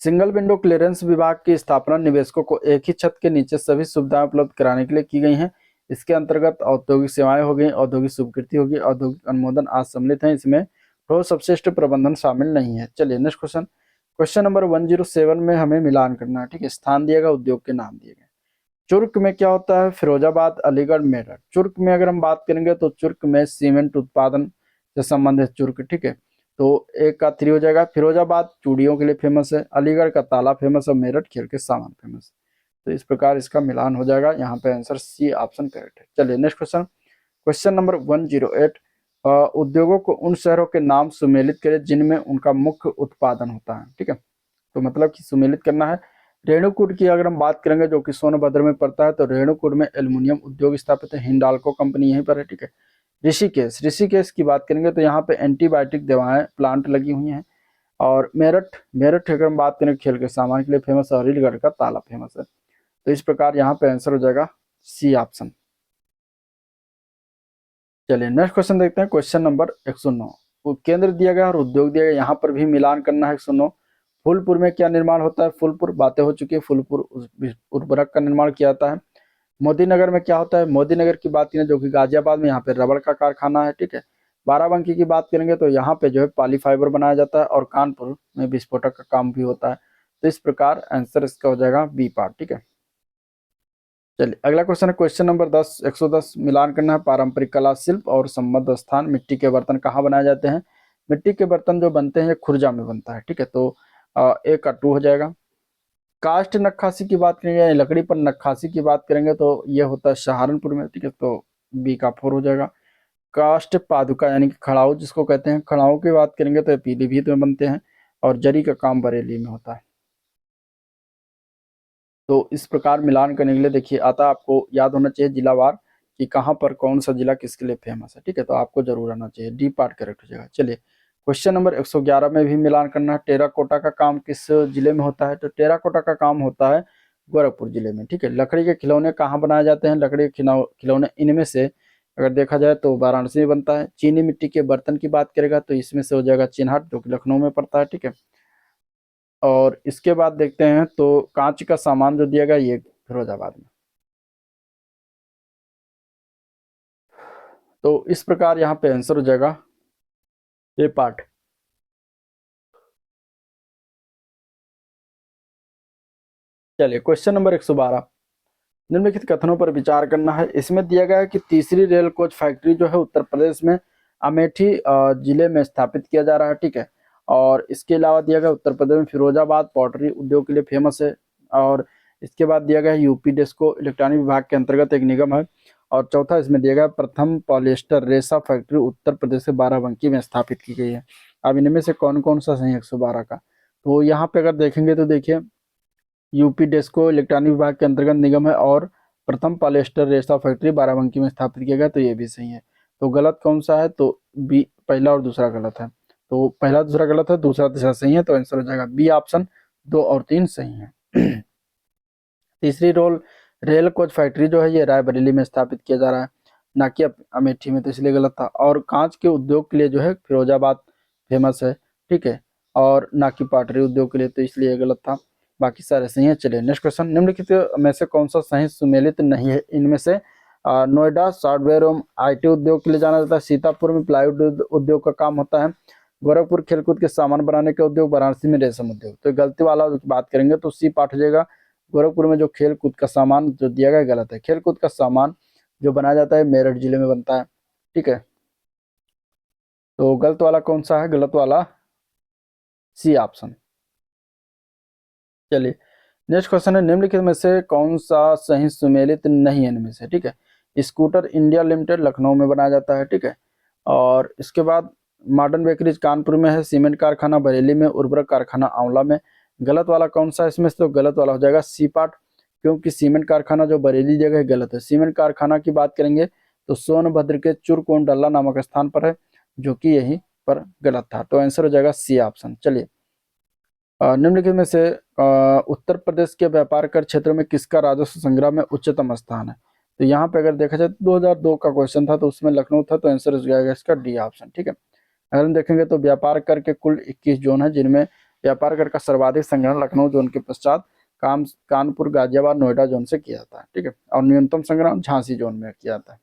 सिंगल विंडो क्लियरेंस विभाग की स्थापना निवेशकों को एक ही छत के नीचे सभी सुविधाएं उपलब्ध कराने के लिए की गई हैं। इसके अंतर्गत औद्योगिक सेवाएं हो गई, औद्योगिक स्वीकृति होगी, औद्योगिक अनुमोदन आज सम्मिलित है, इसमें ठोस अपशिष्ट प्रबंधन शामिल नहीं है। चलिए नेक्स्ट क्वेश्चन, क्वेश्चन नंबर 107 में हमें मिलान करना है, ठीक है। स्थान दिएगा, उद्योग के नाम दिए गए। चुर्क में क्या होता है? फिरोजाबाद, अलीगढ़, मेरठ। चुर्क में अगर हम बात करेंगे तो चुर्क में सीमेंट उत्पादन से संबंधित चुर्क, ठीक है। तो एक का 3 हो जाएगा। फिरोजाबाद चूड़ियों के लिए फेमस है, अलीगढ़ का ताला फेमस है, मेरठ खेल के सामान फेमस है। तो इस प्रकार इसका मिलान हो जाएगा, यहाँ पे आंसर सी ऑप्शन करेक्ट है। चलिए नेक्स्ट क्वेश्चन, क्वेश्चन नंबर 108। उद्योगों को उन शहरों के नाम सुमेलित करें जिनमें उनका मुख्य उत्पादन होता है, ठीक है। तो मतलब कि सुमेलित करना है। रेणुकूट की अगर हम बात करेंगे जो कि सोनभद्र में पड़ता है, तो रेणुकूट में एल्युमिनियम उद्योग स्थापित है, हिंडाल्को कंपनी यहीं पर है, ठीक है। ऋषिकेश की बात करेंगे तो यहाँ पे एंटीबायोटिक दवाएं प्लांट लगी हुई हैं। और मेरठ अगर हम बात करें खेल के सामान के लिए फेमस है, और अलीगढ़ का ताला फेमस है। तो इस प्रकार यहाँ पे आंसर हो जाएगा सी ऑप्शन। चलिए नेक्स्ट क्वेश्चन देखते हैं, क्वेश्चन नंबर 109। केंद्र दिया गया और उद्योग दिया गया, यहाँ पर भी मिलान करना है 109। फूलपुर में क्या निर्माण होता है? फूलपुर बातें हो चुकी है, फूलपुर उर्वरक का निर्माण किया जाता है। मोदी नगर में क्या होता है? मोदी नगर की बात करें जो कि गाजियाबाद में, यहाँ पे रबड़ का कारखाना है, ठीक है। बाराबंकी की बात करेंगे तो यहाँ पे जो है पॉली फाइबर बनाया जाता है, और कानपुर में विस्फोटक का काम भी होता है। तो इस प्रकार आंसर इसका हो जाएगा बी पार्ट, ठीक है। चलिए अगला क्वेश्चन है, क्वेश्चन नंबर 10, 110 मिलान करना है। पारंपरिक कला, शिल्प और संबद्ध स्थान, मिट्टी के बर्तन कहाँ बनाए जाते हैं? मिट्टी के बर्तन जो बनते हैं ये खुर्जा में बनता है, ठीक है। तो ए का 2 हो जाएगा। कास्ट नक्काशी की बात करेंगे यानी लकड़ी पर नक्काशी की बात करेंगे तो ये होता है सहारनपुर में, ठीक है। तो बी का 4 हो जाएगा। काष्ठ पादुका यानी कि खड़ाऊ जिसको कहते हैं, खड़ाऊ की बात करेंगे तो पीलीभीत में बनते हैं, और जरी का काम बरेली में होता है। तो इस प्रकार मिलान करने के लिए देखिए आता, आपको याद होना चाहिए जिलावार कि कहाँ पर कौन सा जिला किसके लिए फेमस है, ठीक है। तो आपको जरूर आना चाहिए, डी पार्ट करेक्ट हो जाएगा। चलिए क्वेश्चन नंबर 111 में भी मिलान करना है। टेराकोटा का काम किस जिले में होता है? तो टेराकोटा का काम होता है गोरखपुर जिले में, ठीक है। लकड़ी के खिलौने कहाँ बनाए जाते हैं? लकड़ी के खिलौने इनमें से अगर देखा जाए तो वाराणसी में बनता है। चीनी मिट्टी के बर्तन की बात करेगा तो इसमें से हो जाएगा चिन्हट जो कि लखनऊ में पड़ता है, ठीक है। और इसके बाद देखते हैं तो कांच का सामान जो दिया गया ये फिरोजाबाद में। तो इस प्रकार यहाँ पे आंसर हो जाएगा ए पार्ट। चलिए क्वेश्चन नंबर 112, निम्नलिखित कथनों पर विचार करना है। इसमें दिया गया है कि तीसरी रेल कोच फैक्ट्री जो है उत्तर प्रदेश में अमेठी जिले में स्थापित किया जा रहा है, ठीक है। और इसके अलावा दिया गया उत्तर प्रदेश में फिरोजाबाद पॉटरी उद्योग के लिए फेमस है। और इसके बाद दिया गया यूपी डेस्को इलेक्ट्रॉनिक विभाग के अंतर्गत एक निगम है। और चौथा इसमें दिया गया प्रथम पॉलिएस्टर रेशा फैक्ट्री उत्तर प्रदेश के बाराबंकी में स्थापित की गई है। अब इनमें से कौन कौन सा सही 112 का? तो यहाँ पे अगर देखेंगे तो देखिए यूपी डेस्को इलेक्ट्रॉनिक विभाग के अंतर्गत निगम है, और प्रथम पॉलिएस्टर रेशा फैक्ट्री बाराबंकी में स्थापित किया गया, तो ये भी सही है। तो गलत कौन सा है? तो बी, पहला और दूसरा गलत है। तो पहला दूसरा गलत है, दूसरा तीसरा सही है, तो आंसर हो जाएगा बी ऑप्शन, 2 और 3 सही है। तीसरी रेल कोच फैक्ट्री जो है ये रायबरेली में स्थापित किया जा रहा है, ना कि अमेठी में, तो इसलिए गलत था। और कांच के उद्योग के लिए जो है फिरोजाबाद फेमस है, ठीक है, और ना कि पाटरी उद्योग के लिए, तो इसलिए गलत था। बाकी सारे सही है। चलिए नेक्स्ट क्वेश्चन, निम्नलिखित में से कौन सा सही सुमेलित नहीं है? इनमें से नोएडा सॉफ्टवेयर एवं IT उद्योग के लिए जाना जाता है। सीतापुर में प्लाईवुड उद्योग का काम होता है। गोरखपुर खेलकूद के सामान बनाने के उद्योग। वाराणसी में रेशम उद्योग। तो गलती वाला बात करेंगे तो सी पार्ट हो जाएगा। गोरखपुर में जो खेल कूद का सामान जो दिया गया गलत है। खेल कूद का सामान जो बनाया जाता है मेरठ जिले में बनता है, ठीक है। तो गलत वाला कौन सा है? गलत वाला सी ऑप्शन। चलिए नेक्स्ट क्वेश्चन है, निम्नलिखित में से कौन सा सही सुमेलित नहीं है इनमें से, ठीक है। स्कूटर इंडिया लिमिटेड लखनऊ में बनाया जाता है, ठीक है। और इसके बाद मॉडर्न बेकरीज कानपुर में है। सीमेंट कारखाना बरेली में। उर्वरक कारखाना आंवला में। गलत वाला कौन सा है इसमें से? तो गलत वाला हो जाएगा सी पार्ट, क्योंकि सीमेंट कारखाना जो बरेली जगह है गलत है। सीमेंट कारखाना की बात करेंगे तो सोनभद्र के चुरकोंडल्ला नामक स्थान पर है, जो कि यहीं पर गलत था। तो आंसर हो जाएगा सी ऑप्शन। चलिए निम्नलिखित में से उत्तर प्रदेश के व्यापार कर क्षेत्र में किसका राजस्व संग्रह में उच्चतम स्थान है? तो यहाँ पे अगर देखा जाए 2002 का क्वेश्चन था, तो उसमें लखनऊ था, तो आंसर हो जाएगा इसका डी ऑप्शन, ठीक है। अगर हम देखेंगे तो व्यापार कर के कुल 21 जोन है, जिनमें व्यापार कर का सर्वाधिक संग्रहण लखनऊ जोन के पश्चात कानपुर, गाजियाबाद, नोएडा जोन से किया जाता है, ठीक है। और न्यूनतम संग्रहण झांसी जोन में किया जाता है।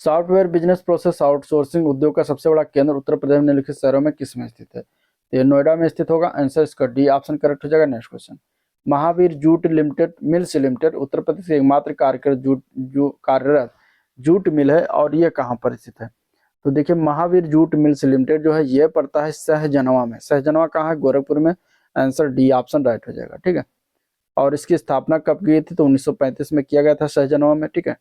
सॉफ्टवेयर बिजनेस प्रोसेस आउटसोर्सिंग उद्योग का सबसे बड़ा केंद्र उत्तर प्रदेश में निम्नलिखित शहरों में किस में स्थित है? तो ये नोएडा में स्थित होगा। आंसर इसका डी ऑप्शन करेक्ट हो जाएगा। Next question, Mahavir jute limited mills limited Uttar Pradesh की एकमात्र कार्यरत जूट मिल है, और ये कहाँ पर स्थित है? तो देखिए महावीर जूट मिल्स लिमिटेड जो है ये पड़ता है सहजनवा में। सहजनवा कहाँ है? गोरखपुर में। आंसर डी ऑप्शन राइट हो जाएगा, ठीक है। और इसकी स्थापना कब की थी? तो 1935 में किया गया था सहजनवा में, ठीक है।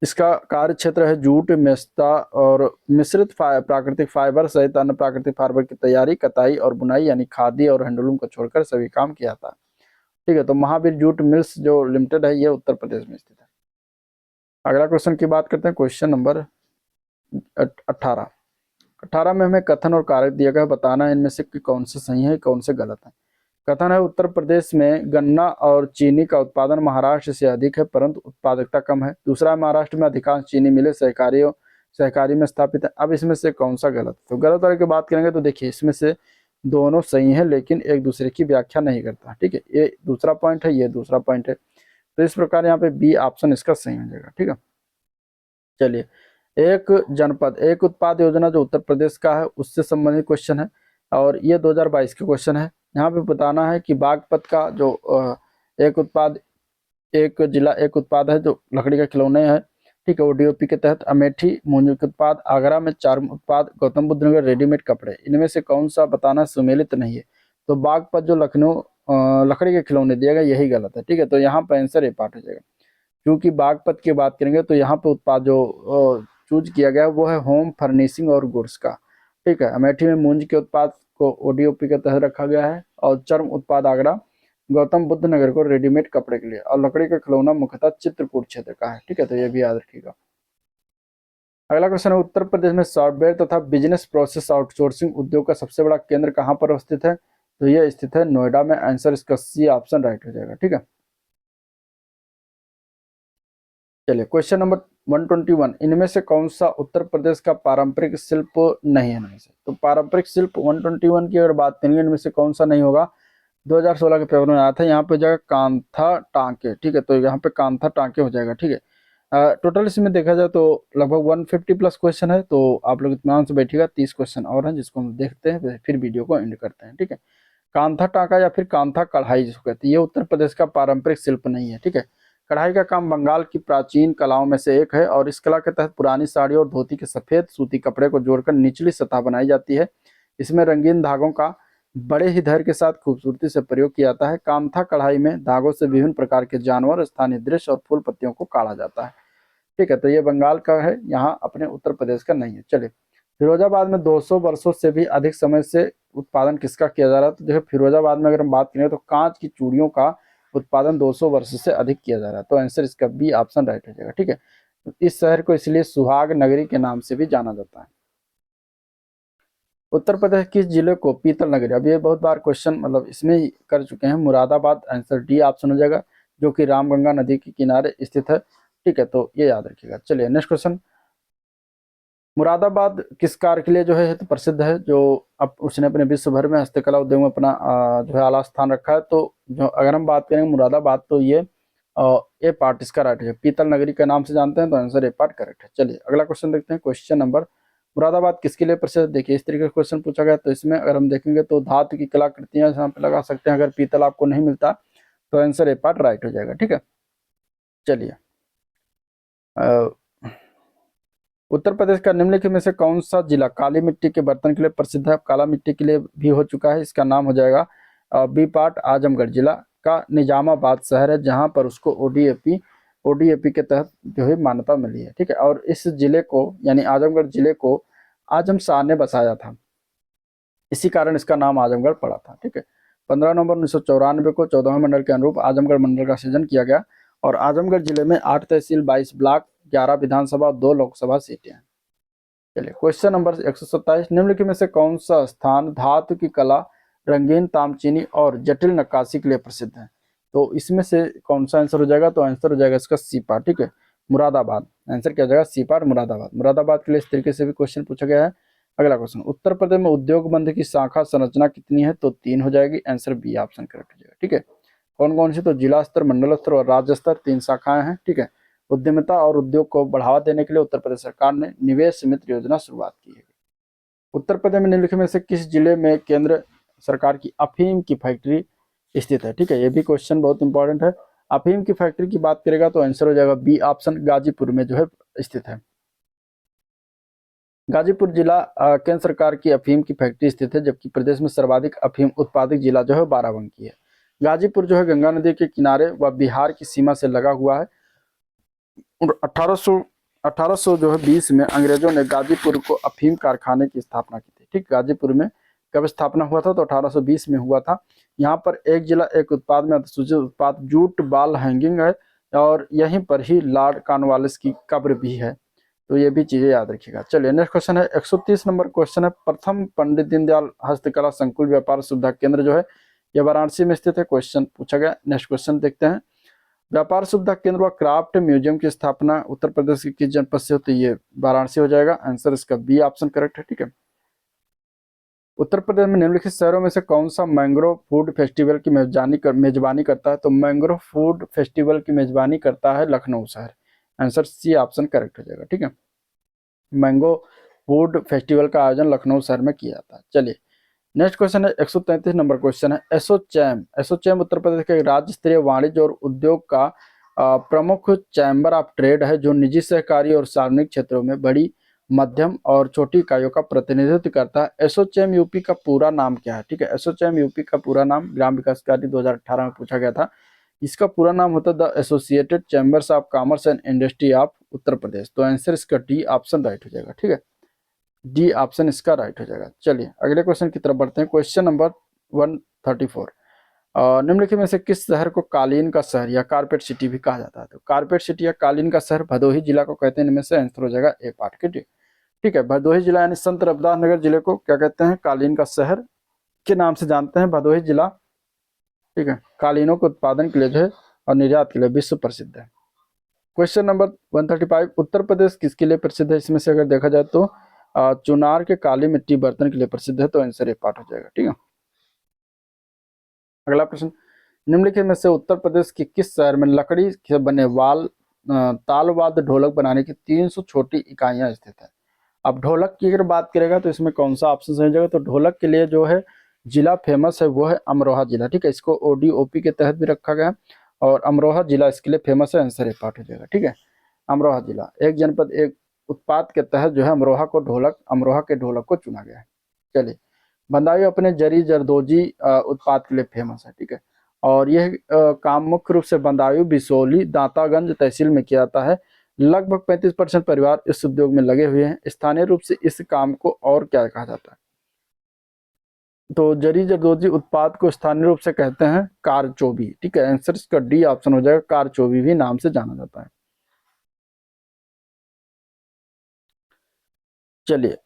इसका कार्य क्षेत्र है जूट, मेस्ता और मिश्रित प्राकृतिक फाइबर सहित अन्य प्राकृतिक फाइबर की तैयारी, कताई और बुनाई यानी खादी और हैंडलूम को छोड़कर सभी काम किया जाता है, ठीक है। तो महावीर जूट मिल्स जो लिमिटेड है ये उत्तर प्रदेश में स्थित है। अगला क्वेश्चन की बात करते हैं, क्वेश्चन नंबर 18। 18 में हमें कथन और कारक दिया गया है, बताना है इनमें से कि कौन से सही है कौन से गलत है। कथन है, उत्तर प्रदेश में गन्ना और चीनी का उत्पादन महाराष्ट्र से अधिक है, परंतु उत्पादकता कम है। दूसरा, महाराष्ट्र में अधिकांश चीनी मिलें सहकारी में स्थापित है। अब इसमें से कौन सा गलत? तो गलत वाले की बात करेंगे तो देखिए इसमें से दोनों सही है लेकिन एक दूसरे की व्याख्या नहीं करता। ठीक है, ये दूसरा पॉइंट है, ये दूसरा पॉइंट है। तो इस प्रकार यहाँ पे बी ऑप्शन इसका सही हो जाएगा। ठीक है, चलिए, एक जनपद एक उत्पाद योजना जो उत्तर प्रदेश का है उससे संबंधित क्वेश्चन है, और ये 2022 का क्वेश्चन है। यहाँ पे बताना है कि बागपत का जो एक उत्पाद एक जिला एक उत्पाद है जो लकड़ी के खिलौने हैं। ठीक है, ओडीओपी के तहत अमेठी मूंज के उत्पाद, आगरा में चार्म उत्पाद, गौतम बुद्ध नगर रेडीमेड कपड़े, इनमें से कौन सा बताना सुमेलित नहीं है। तो बागपत जो लखनऊ लकड़ी के खिलौने दिया गया यही गलत है। ठीक है, तो यहाँ पर आंसर ए पार्ट हो जाएगा। क्योंकि बागपत की बात करेंगे तो यहाँ पे उत्पाद जो चूज किया गया वो है होम फर्निशिंग और गुड्स का। ठीक है, अमेठी में मूंज के उत्पाद को ओडीओपी के तहत रखा गया है, और चर्म उत्पाद आगरा, गौतम बुद्ध नगर को रेडीमेड कपड़े के लिए, और लकड़ी का खिलौना मुख्यतः चित्रकूट क्षेत्र का है। ठीक है, तो ये भी याद रखिएगा। अगला क्वेश्चन है, उत्तर प्रदेश में सॉफ्टवेयर तथा बिजनेस प्रोसेस आउटसोर्सिंग उद्योग का सबसे बड़ा केंद्र कहाँ पर अवस्थित है। तो यह स्थित है नोएडा में। आंसर इसका सी ऑप्शन राइट हो जाएगा। ठीक है, चलिए, क्वेश्चन नंबर 121, इनमें से कौन सा उत्तर प्रदेश का पारंपरिक शिल्प नहीं है इनमें से। तो पारंपरिक शिल्प 121 की अगर बात करेंगे इनमें से कौन सा नहीं होगा। 2016 के पेपर में आया था, यहाँ पे हो जाएगा कांथा टांके। ठीक है, तो यहाँ पे कांथा टांके हो जाएगा। ठीक है, टोटल इसमें देखा जाए तो लगभग 150 प्लस क्वेश्चन है, तो आप लोग इत्मीनान से बैठिएगा। 30 क्वेश्चन और हैं जिसको हम देखते हैं, फिर वीडियो को एंड करते हैं। ठीक है, कांथा टांका या फिर कांथा कढ़ाई जिसको कहते हैं, ये उत्तर प्रदेश का पारंपरिक शिल्प नहीं है। ठीक है, कढ़ाई का काम बंगाल की प्राचीन कलाओं में से एक है, और इस कला के तहत पुरानी साड़ी और धोती के सफेद सूती कपड़े को जोड़कर निचली सतह बनाई जाती है। इसमें रंगीन धागों का बड़े ही धैर्य के साथ खूबसूरती से प्रयोग किया जाता है। कांथा कढ़ाई में धागों से विभिन्न प्रकार के जानवर, स्थानीय दृश्य और फूल पत्तियों को काढ़ा जाता है। ठीक है, तो ये बंगाल का है, यहाँ अपने उत्तर प्रदेश का नहीं है। चलिए, फिरोजाबाद में 200 वर्षों से भी अधिक समय से उत्पादन किसका किया जा रहा है। तो देखो, फिरोजाबाद में अगर हम बात करें तो कांच की चूड़ियों का उत्पादन 200 वर्ष से अधिक किया जा रहा है। तो आंसर इसका बी ऑप्शन राइट हो जाएगा। ठीक है, तो इस शहर को इसलिए सुहाग नगरी के नाम से भी जाना जाता है। उत्तर प्रदेश किस जिले को पीतल नगरी, अब ये बहुत बार क्वेश्चन मतलब इसमें ही कर चुके हैं। मुरादाबाद, आंसर डी ऑप्शन हो जाएगा, जो कि रामगंगा नदी के किनारे स्थित है। ठीक है, तो ये याद रखिएगा। चलिए, नेक्स्ट क्वेश्चन, मुरादाबाद किस कार्य के लिए जो है तो प्रसिद्ध है, जो अब उसने अपने विश्व भर में हस्तकला उद्योग में अपना जो है आला स्थान रखा है। तो जो अगर हम बात करेंगे मुरादाबाद, तो ये ए पार्ट इसका राइट है, पीतल नगरी के नाम से जानते हैं, तो आंसर ए पार्ट करेक्ट है। चलिए, अगला क्वेश्चन देखते हैं। क्वेश्चन नंबर, मुरादाबाद किसके लिए प्रसिद्ध। देखिए, इस तरीके का क्वेश्चन पूछा गया, तो इसमें अगर हम देखेंगे तो धातु की कलाकृतियां यहाँ पे लगा सकते हैं। अगर पीतल आपको नहीं मिलता तो आंसर ए पार्ट राइट हो जाएगा। ठीक है, चलिए, उत्तर प्रदेश का निम्नलिखित में से कौन सा जिला काली मिट्टी के बर्तन के लिए प्रसिद्ध है। काला मिट्टी के लिए भी हो चुका है, इसका नाम हो जाएगा बी पार्ट। आजमगढ़ जिला का निजामाबाद शहर है, जहां पर उसको ओडीएपी के तहत जो है मान्यता मिली है। ठीक है, और इस जिले को यानी आजमगढ़ जिले को आजम शाह ने बसाया था, इसी कारण इसका नाम आजमगढ़ पड़ा था। ठीक है, 15 नवंबर 1994 को 14वें मंडल के अनुरूप आजमगढ़ मंडल का सृजन किया गया, और आजमगढ़ जिले में 8 तहसील, 22 ब्लॉक, 11 विधानसभा, 2 लोकसभा सीटें हैं। चलिए, क्वेश्चन नंबर 127, निम्नलिखित में से कौन सा स्थान धातु की कला, रंगीन तामचीनी और जटिल नक्काशी के लिए प्रसिद्ध है। तो इसमें से कौन सा आंसर हो जाएगा। तो आंसर हो जाएगा इसका सी पार्ट। ठीक है, मुरादाबाद, आंसर क्या हो जाएगा सी पार्ट, मुरादाबाद। मुरादाबाद के लिए इस तरीके से भी क्वेश्चन पूछा गया है। अगला क्वेश्चन, उत्तर प्रदेश में उद्योग बंध की शाखा संरचना कितनी है। तो 3 हो जाएगी, आंसर बी ऑप्शन करेक्ट हो जाएगा। ठीक है, कौन कौन सी, तो जिला स्तर, मंडल स्तर और राज्य स्तर, 3 शाखाएं हैं। ठीक है, उद्यमिता और उद्योग को बढ़ावा देने के लिए उत्तर प्रदेश सरकार ने निवेश मित्र योजना शुरुआत की है। उत्तर प्रदेश में निम्नलिखित में से किस जिले में केंद्र सरकार की अफीम की फैक्ट्री स्थित है। ठीक है, ये भी क्वेश्चन बहुत इंपॉर्टेंट है। अफीम की फैक्ट्री की बात करेगा तो आंसर हो जाएगा बी ऑप्शन, गाजीपुर में जो है स्थित है। गाजीपुर जिला केंद्र सरकार की अफीम की फैक्ट्री स्थित है, जबकि प्रदेश में सर्वाधिक अफीम उत्पादक जिला जो है बाराबंकी है। गाजीपुर जो है गंगा नदी के किनारे व बिहार की सीमा से लगा हुआ है। 1800 जो है 20 में अंग्रेजों ने गाजीपुर को अफीम कारखाने की स्थापना की थी। ठीक, गाजीपुर में कब स्थापना हुआ था, तो 1820 में हुआ था। यहाँ पर एक जिला एक उत्पाद में अधिसूचित उत्पाद जूट बाल हैंगिंग है, और यहीं पर ही लॉर्ड कॉर्नवालिस की कब्र भी है। तो ये भी चीजें याद रखिएगा। चलिए, नेक्स्ट क्वेश्चन है, 130 नंबर क्वेश्चन है, प्रथम पंडित दीनदयाल हस्तकला संकुल व्यापार सुविधा केंद्र जो है यह वाराणसी में स्थित है। क्वेश्चन पूछा गया। नेक्स्ट क्वेश्चन देखते हैं, व्यापार सुविधा केंद्र व क्राफ्ट म्यूजियम की स्थापना उत्तर प्रदेश के किस जनपद से होती है। ये वाराणसी हो जाएगा, आंसर इसका बी ऑप्शन करेक्ट है। ठीक है, उत्तर प्रदेश में निम्नलिखित शहरों में से कौन सा मैंग्रोव फूड फेस्टिवल की मेजबानी करता है? तो मैंग्रोव फूड फेस्टिवल की मेजबानी करता है लखनऊ शहर। आंसर सी ऑप्शन करेक्ट हो जाएगा। ठीक है, मैंगो फूड फेस्टिवल का आयोजन लखनऊ शहर में किया जाता है। चलिए नेक्स्ट क्वेश्चन है 133 नंबर क्वेश्चन है। एसोचैम, एसोचैम उत्तर प्रदेश के राज्य स्तरीय वाणिज्य और उद्योग का प्रमुख चैम्बर ऑफ ट्रेड है जो निजी, सहकारी और सार्वजनिक क्षेत्रों में बड़ी, मध्यम और छोटी इकाइयों का प्रतिनिधित्व करता है। एसोचैम यूपी का पूरा नाम क्या है? ठीक है, एसोचैम यूपी का पूरा नाम ग्राम विकास कार्य 2018 में पूछा गया था। इसका पूरा नाम होता है the associated chambers of commerce and industry of Uttar Pradesh. तो आंसर इसका डी ऑप्शन राइट हो जाएगा। ठीक है, डी ऑप्शन इसका राइट हो जाएगा। चलिए अगले क्वेश्चन की तरफ बढ़ते हैं। क्वेश्चन नंबर 134, निम्नलिखित में से किस शहर को कालीन का शहर या कारपेट सिटी भी कहा जाता है? तो कारपेट सिटी या कालीन का शहर भदोही जिला को कहते हैं। इनमें से आंसर हो जाएगा ए पार्ट के। ठीक है, भदोही जिला यानी संत रविदास नगर जिले को क्या कहते हैं? कालीन का शहर के नाम से जानते हैं भदोही जिला। ठीक है, कालीनों के उत्पादन के लिए जो है और निर्यात के लिए विश्व प्रसिद्ध है। क्वेश्चन नंबर 135, उत्तर प्रदेश किसके लिए प्रसिद्ध है? इसमें से अगर देखा जाए तो चुनार के काली मिट्टी बर्तन के लिए प्रसिद्ध है। तो आंसर ए पार्ट हो जाएगा। ठीक है, अगला प्रश्न, निम्नलिखित में से उत्तर प्रदेश के किस शहर में लकड़ी से बने ताल वाद्य ढोलक बनाने की 300 छोटी इकाइयां स्थित है? अब ढोलक की अगर बात करेगा तो इसमें कौन सा ऑप्शन सही जाएगा? तो ढोलक के लिए जो है जिला फेमस है वो है अमरोहा जिला। ठीक है, इसको ओडीओपी के तहत भी रखा गया और अमरोहा जिला इसके लिए फेमस है। आंसर ए पार्ट हो जाएगा। ठीक है, अमरोहा जिला, एक जनपद एक उत्पाद के तहत जो है अमरोहा के ढोलक को चुना गया है। चलिए, बंदायूं अपने जरी जरदोजी उत्पाद के लिए फेमस है। ठीक है, और यह काम मुख्य रूप से बंदायूं, बिसोली, दांतागंज तहसील में किया जाता है। लगभग 35% परिवार इस उद्योग में लगे हुए हैं। स्थानीय रूप से इस काम को और क्या कहा जाता है? तो जरी जरदोजी उत्पाद को स्थानीय रूप से कहते हैं कारचोबी। ठीक है, आंसर इसका डी ऑप्शन हो जाएगा, कारचोबी भी नाम से जाना जाता है। चलिए,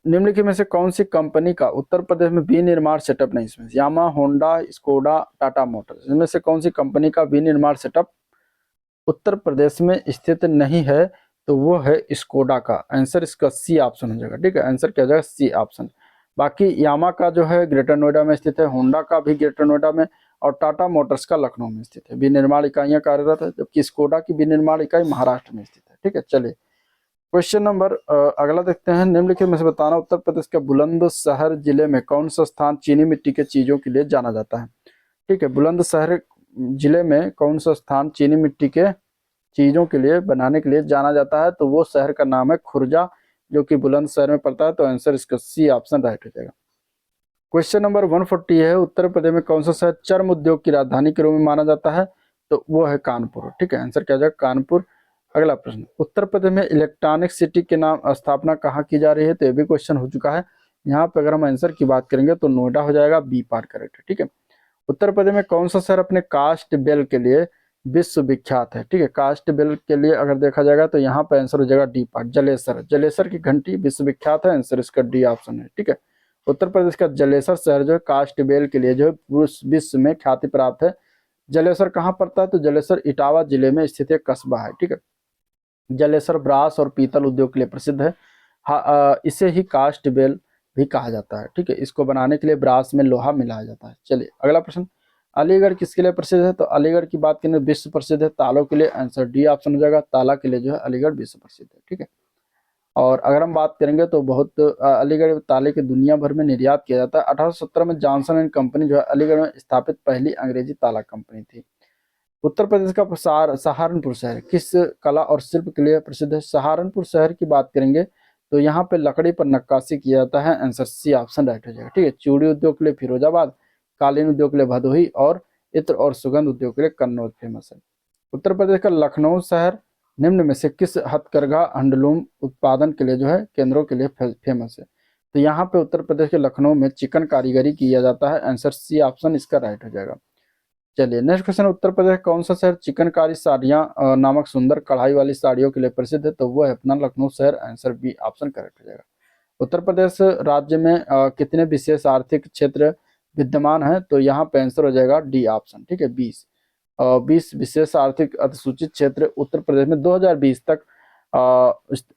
निम्नलिखित में से कौन सी कंपनी का उत्तर प्रदेश में विनिर्माण सेटअप नहीं? इसमें यामा, होंडा, स्कोडा, टाटा मोटर्स, इनमें से कौन सी कंपनी का विनिर्माण सेटअप उत्तर प्रदेश में स्थित नहीं है? तो वो है स्कोडा का। आंसर इसका सी ऑप्शन हो जाएगा। ठीक है, आंसर क्या हो जाएगा? C option. बाकी यामा का जो है ग्रेटर नोएडा में स्थित है, होंडा का भी ग्रेटर नोएडा में, और टाटा मोटर्स का लखनऊ में स्थित है। विनिर्माण इकाइयां कार्यरत है, जबकि स्कोडा की विनिर्माण इकाई महाराष्ट्र में स्थित है। ठीक है, चलिए क्वेश्चन नंबर अगला देखते हैं। निम्नलिखित में से बताना, उत्तर प्रदेश के बुलंदशहर जिले में कौन सा स्थान चीनी मिट्टी के चीजों के लिए जाना जाता है? ठीक है, बुलंदशहर जिले में कौन सा स्थान चीनी मिट्टी के चीजों के लिए बनाने के लिए जाना जाता है? तो वो शहर का नाम है खुर्जा, जो कि बुलंदशहर में पड़ता है। तो आंसर इसका सी ऑप्शन राइट हो जाएगा। क्वेश्चन नंबर 140 है, उत्तर प्रदेश में कौन सा शहर चर्म उद्योग की राजधानी के रूप में माना जाता है? तो वो है कानपुर। ठीक है, आंसर क्या हो जाएगा? कानपुर। अगला प्रश्न, उत्तर प्रदेश में इलेक्ट्रॉनिक सिटी के नाम स्थापना कहाँ की जा रही है? तो ये भी क्वेश्चन हो चुका है। यहाँ पे अगर हम आंसर की बात करेंगे तो नोएडा हो जाएगा, बी पार्ट करेक्ट है। ठीक है, उत्तर प्रदेश में कौन सा शहर अपने कास्ट बेल के लिए विश्व विख्यात है? ठीक है, कास्ट बेल के लिए अगर देखा जाएगा तो यहाँ पे आंसर हो जाएगा डी पार्ट, जलेसर। जलेसर की घंटी विश्व विख्यात है। आंसर इसका डी ऑप्शन है। ठीक है, उत्तर प्रदेश का जलेसर शहर जो है कास्ट बेल के लिए जो है पूरे विश्व में ख्याति प्राप्त है। जलेसर कहाँ पड़ता है? तो जलेसर इटावा जिले में स्थित एक कस्बा है। ठीक है, जलेसर ब्रास और पीतल उद्योग के लिए प्रसिद्ध है। इसे ही कास्ट बेल भी कहा जाता है। ठीक है, इसको बनाने के लिए ब्रास में लोहा मिलाया जाता है। चलिए अगला प्रश्न, अलीगढ़ किसके लिए प्रसिद्ध है? तो अलीगढ़ की बात करें विश्व प्रसिद्ध है तालों के लिए। आंसर डी ऑप्शन हो जाएगा, ताला के लिए जो है अलीगढ़ विश्व प्रसिद्ध है। ठीक है, और अगर हम बात करेंगे तो बहुत अलीगढ़ ताले के दुनिया भर में निर्यात किया जाता है। 1817 में जॉनसन एंड कंपनी जो है अलीगढ़ में स्थापित पहली अंग्रेजी ताला कंपनी थी। उत्तर प्रदेश का सहारनपुर शहर किस कला और शिल्प के लिए प्रसिद्ध है? सहारनपुर शहर की बात करेंगे तो यहाँ पे लकड़ी पर नक्काशी किया जाता है। आंसर सी ऑप्शन राइट हो जाएगा। ठीक है, चूड़ी उद्योग के लिए फिरोजाबाद, कालीन उद्योग के लिए भदोही और इत्र और सुगंध उद्योग के लिए कन्नौज फेमस है। उत्तर प्रदेश का लखनऊ शहर निम्न में से किस हथकरघा हैंडलूम उत्पादन के लिए जो है केंद्रों के लिए फेमस है? तो यहाँ पे उत्तर प्रदेश के लखनऊ में चिकन कारीगरी किया जाता है। आंसर सी ऑप्शन इसका राइट हो जाएगा। चलिए नेक्स्ट क्वेश्चन, उत्तर प्रदेश कौन सा शहर चिकनकारी साड़ियाँ नामक सुंदर कढ़ाई वाली साड़ियों के लिए प्रसिद्ध है? तो वो है अपना लखनऊ शहर। आंसर बी ऑप्शन करेक्ट हो जाएगा। उत्तर प्रदेश राज्य में कितने विशेष आर्थिक क्षेत्र विद्यमान है? तो यहाँ पे आंसर हो जाएगा डी ऑप्शन। ठीक है, 20 विशेष आर्थिक अधिसूचित क्षेत्र उत्तर प्रदेश में 2020 तक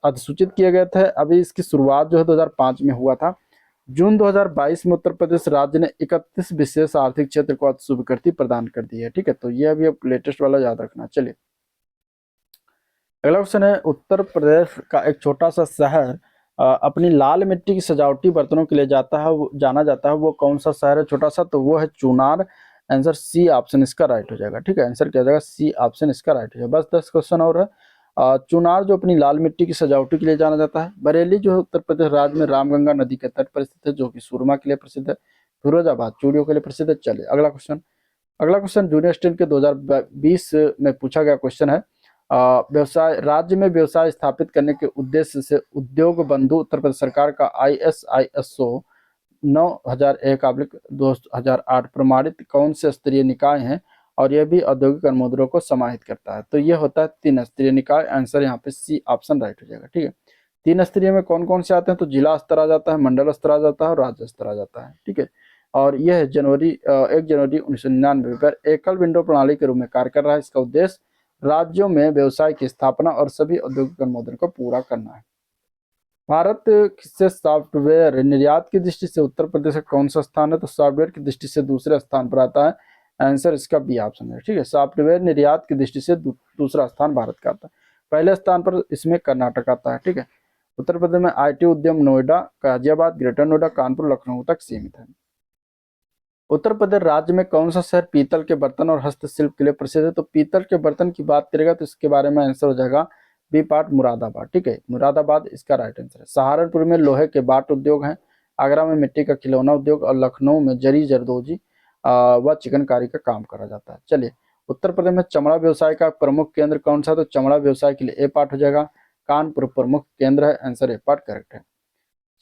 अधिसूचित किए गए थे। अभी इसकी शुरुआत जो है 2005 में हुआ था। जून 2022 में उत्तर प्रदेश राज्य ने 31 विशेष आर्थिक क्षेत्र को स्वीकृति प्रदान कर दी है। ठीक है, तो ये अभी अब लेटेस्ट वाला याद रखना। चलिए अगला क्वेश्चन है, उत्तर प्रदेश का एक छोटा सा शहर अपनी लाल मिट्टी की सजावटी बर्तनों के लिए जाना जाता है, वो कौन सा शहर है छोटा सा? तो वो है चुनार। आंसर सी ऑप्शन इसका राइट हो जाएगा। ठीक है, आंसर क्या जाएगा? सी ऑप्शन इसका राइट हो जाएगा। बस 10 क्वेश्चन और है। चुनार जो अपनी लाल मिट्टी की सजावटी के लिए जाना जाता है। बरेली जो है उत्तर प्रदेश राज्य में रामगंगा नदी के तट पर स्थित है, जो कि सुरमा के लिए प्रसिद्ध है। फिरोजाबाद चूड़ियों के लिए प्रसिद्ध है। चलिए अगला क्वेश्चन जूनियर स्टेट के 2020 में पूछा गया क्वेश्चन है। व्यवसाय राज्य में व्यवसाय स्थापित करने के उद्देश्य से उद्योग बंधु उत्तर प्रदेश सरकार का ISO 9001/2008 प्रमाणित कौन से स्तरीय निकाय हैं, और यह भी औद्योगिक अनुमोदनों को समाहित करता है? तो ये होता है 3 स्तरीय निकाय। आंसर यहाँ पे सी ऑप्शन राइट हो जाएगा। ठीक है, 3 स्तरीय में कौन कौन से आते हैं? तो जिला स्तर आ जाता है, मंडल स्तर आ जाता है और राज्य स्तर आ जाता है। ठीक है, और यह 1 जनवरी 1999 पर एकल विंडो प्रणाली के रूप में कार्य कर रहा है। इसका उद्देश्य राज्यों में व्यवसाय की स्थापना और सभी औद्योगिक अनुमोदन को पूरा करना है। भारत से सॉफ्टवेयर निर्यात की दृष्टि से उत्तर प्रदेश का कौन सा स्थान है? तो सॉफ्टवेयर की दृष्टि से दूसरे स्थान पर आता है। आंसर इसका बी ऑप्शन है। ठीक है, सॉफ्टवेयर निर्यात की दृष्टि से दूसरा स्थान भारत का आता है। पहले स्थान पर इसमें कर्नाटक आता है। ठीक है, उत्तर प्रदेश में IT उद्यम नोएडा, गाजियाबाद, ग्रेटर नोएडा, कानपुर, लखनऊ तक सीमित है। उत्तर प्रदेश राज्य में कौन सा शहर पीतल के बर्तन और हस्तशिल्प के लिए प्रसिद्ध है? तो पीतल के बर्तन की बात करेगा तो इसके बारे में आंसर हो जाएगा बी पार्ट मुरादाबाद। ठीक है, मुरादाबाद इसका राइट आंसर है। सहारनपुर में लोहे के बाट उद्योग हैं, आगरा में मिट्टी का खिलौना उद्योग और लखनऊ में जरी जरदोजी व चिकनकारी का काम करा जाता है। चलिए उत्तर प्रदेश में चमड़ा व्यवसाय का प्रमुख केंद्र कौन सा? तो चमड़ा व्यवसाय के लिए ए पार्ट हो जाएगा। कानपुर प्रमुख केंद्र है। आंसर ए पार्ट करेक्ट है।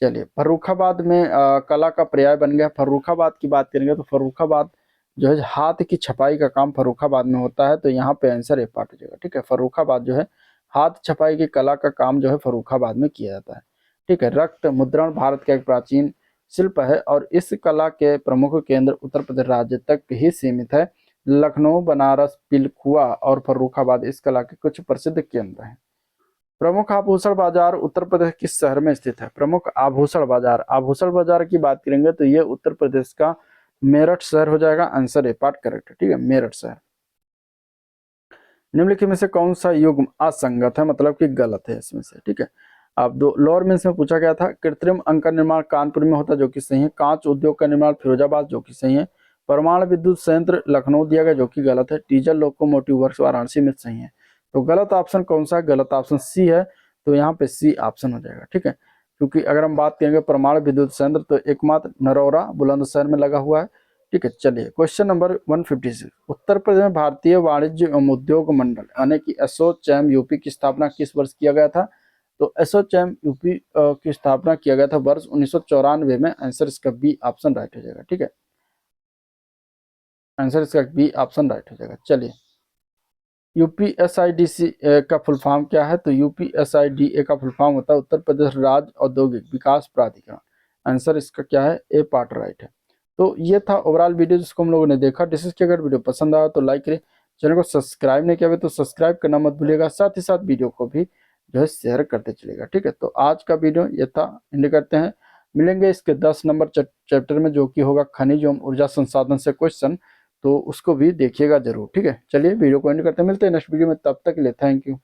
चलिए फर्रुखाबाद में कला का पर्याय बन गया। फर्रुखाबाद की बात करेंगे तो फर्रुखाबाद जो है हाथ की छपाई का काम फर्रुखाबाद में होता है, तो यहाँ पे आंसर ए पार्ट हो जाएगा। ठीक है, फर्रुखाबाद जो है हाथ छपाई की कला का काम जो है फर्रुखाबाद में किया जाता है। ठीक है, रक्त मुद्रण भारत का एक प्राचीन शिल्प है और इस कला के प्रमुख केंद्र उत्तर प्रदेश राज्य तक ही सीमित है। लखनऊ, बनारस, पिलखुआ और फर्रुखाबाद इस कला के कुछ प्रसिद्ध केंद्र हैं। प्रमुख आभूषण बाजार उत्तर प्रदेश किस शहर में स्थित है? प्रमुख आभूषण बाजार की बात करेंगे तो ये उत्तर प्रदेश का मेरठ शहर हो जाएगा। आंसर ए पार्ट करेक्ट है। ठीक है, मेरठ शहर। निम्नलिखित में से कौन सा युग्म असंगत है, मतलब कि गलत है इसमें से? ठीक है, अब दो लोअर मेंस में पूछा गया था। कृत्रिम अंग का निर्माण कानपुर में होता है, जो कि सही है। कांच उद्योग का निर्माण फिरोजाबाद, जो कि सही है। परमाणु विद्युत संयंत्र लखनऊ दिया गया, जो कि गलत है। डीजल लोकोमोटिव वर्क्स वाराणसी में सही है। तो गलत ऑप्शन कौन सा है? गलत ऑप्शन सी है, तो यहाँ पे सी ऑप्शन हो जाएगा। ठीक है, क्योंकि अगर हम बात करेंगे परमाणु विद्युत संयंत्र तो एकमात्र नरौरा बुलंदशहर में लगा हुआ है। ठीक है, चलिए क्वेश्चन नंबर 156, उत्तर प्रदेश में भारतीय वाणिज्य एवं उद्योग मंडल यानी कि एसोचैम यूपी की स्थापना किस वर्ष किया गया था? तो एसोचैम यूपी की स्थापना किया गया था वर्ष 1994 में। आंसर इसका बी ऑप्शन राइट हो जाएगा। ठीक है, आंसर इसका बी ऑप्शन राइट हो जाएगा। चलिए UPSIDC का फुल फॉर्म क्या है? तो UPSIDA का फुल फॉर्म होता है उत्तर प्रदेश राज्य औद्योगिक विकास प्राधिकरण। आंसर इसका क्या है? ए पार्ट राइट है। तो ये था ओवरऑल वीडियो जिसको हम लोगों ने देखा। डिस्कस किया। अगर वीडियो पसंद आया तो लाइक करें, चैनल को सब्सक्राइब नहीं किया तो सब्सक्राइब करना मत भूलिएगा, साथ ही साथ वीडियो को भी जो है शेयर करते चलेगा। ठीक है, तो आज का वीडियो ये था, एंड करते हैं। मिलेंगे इसके 10 नंबर चैप्टर में, जो कि होगा खनिज एवं ऊर्जा संसाधन से क्वेश्चन, तो उसको भी देखिएगा जरूर। ठीक है, चलिए वीडियो को एंड करते हैं, मिलते हैं नेक्स्ट वीडियो में, तब तक के लिए थैंक यू।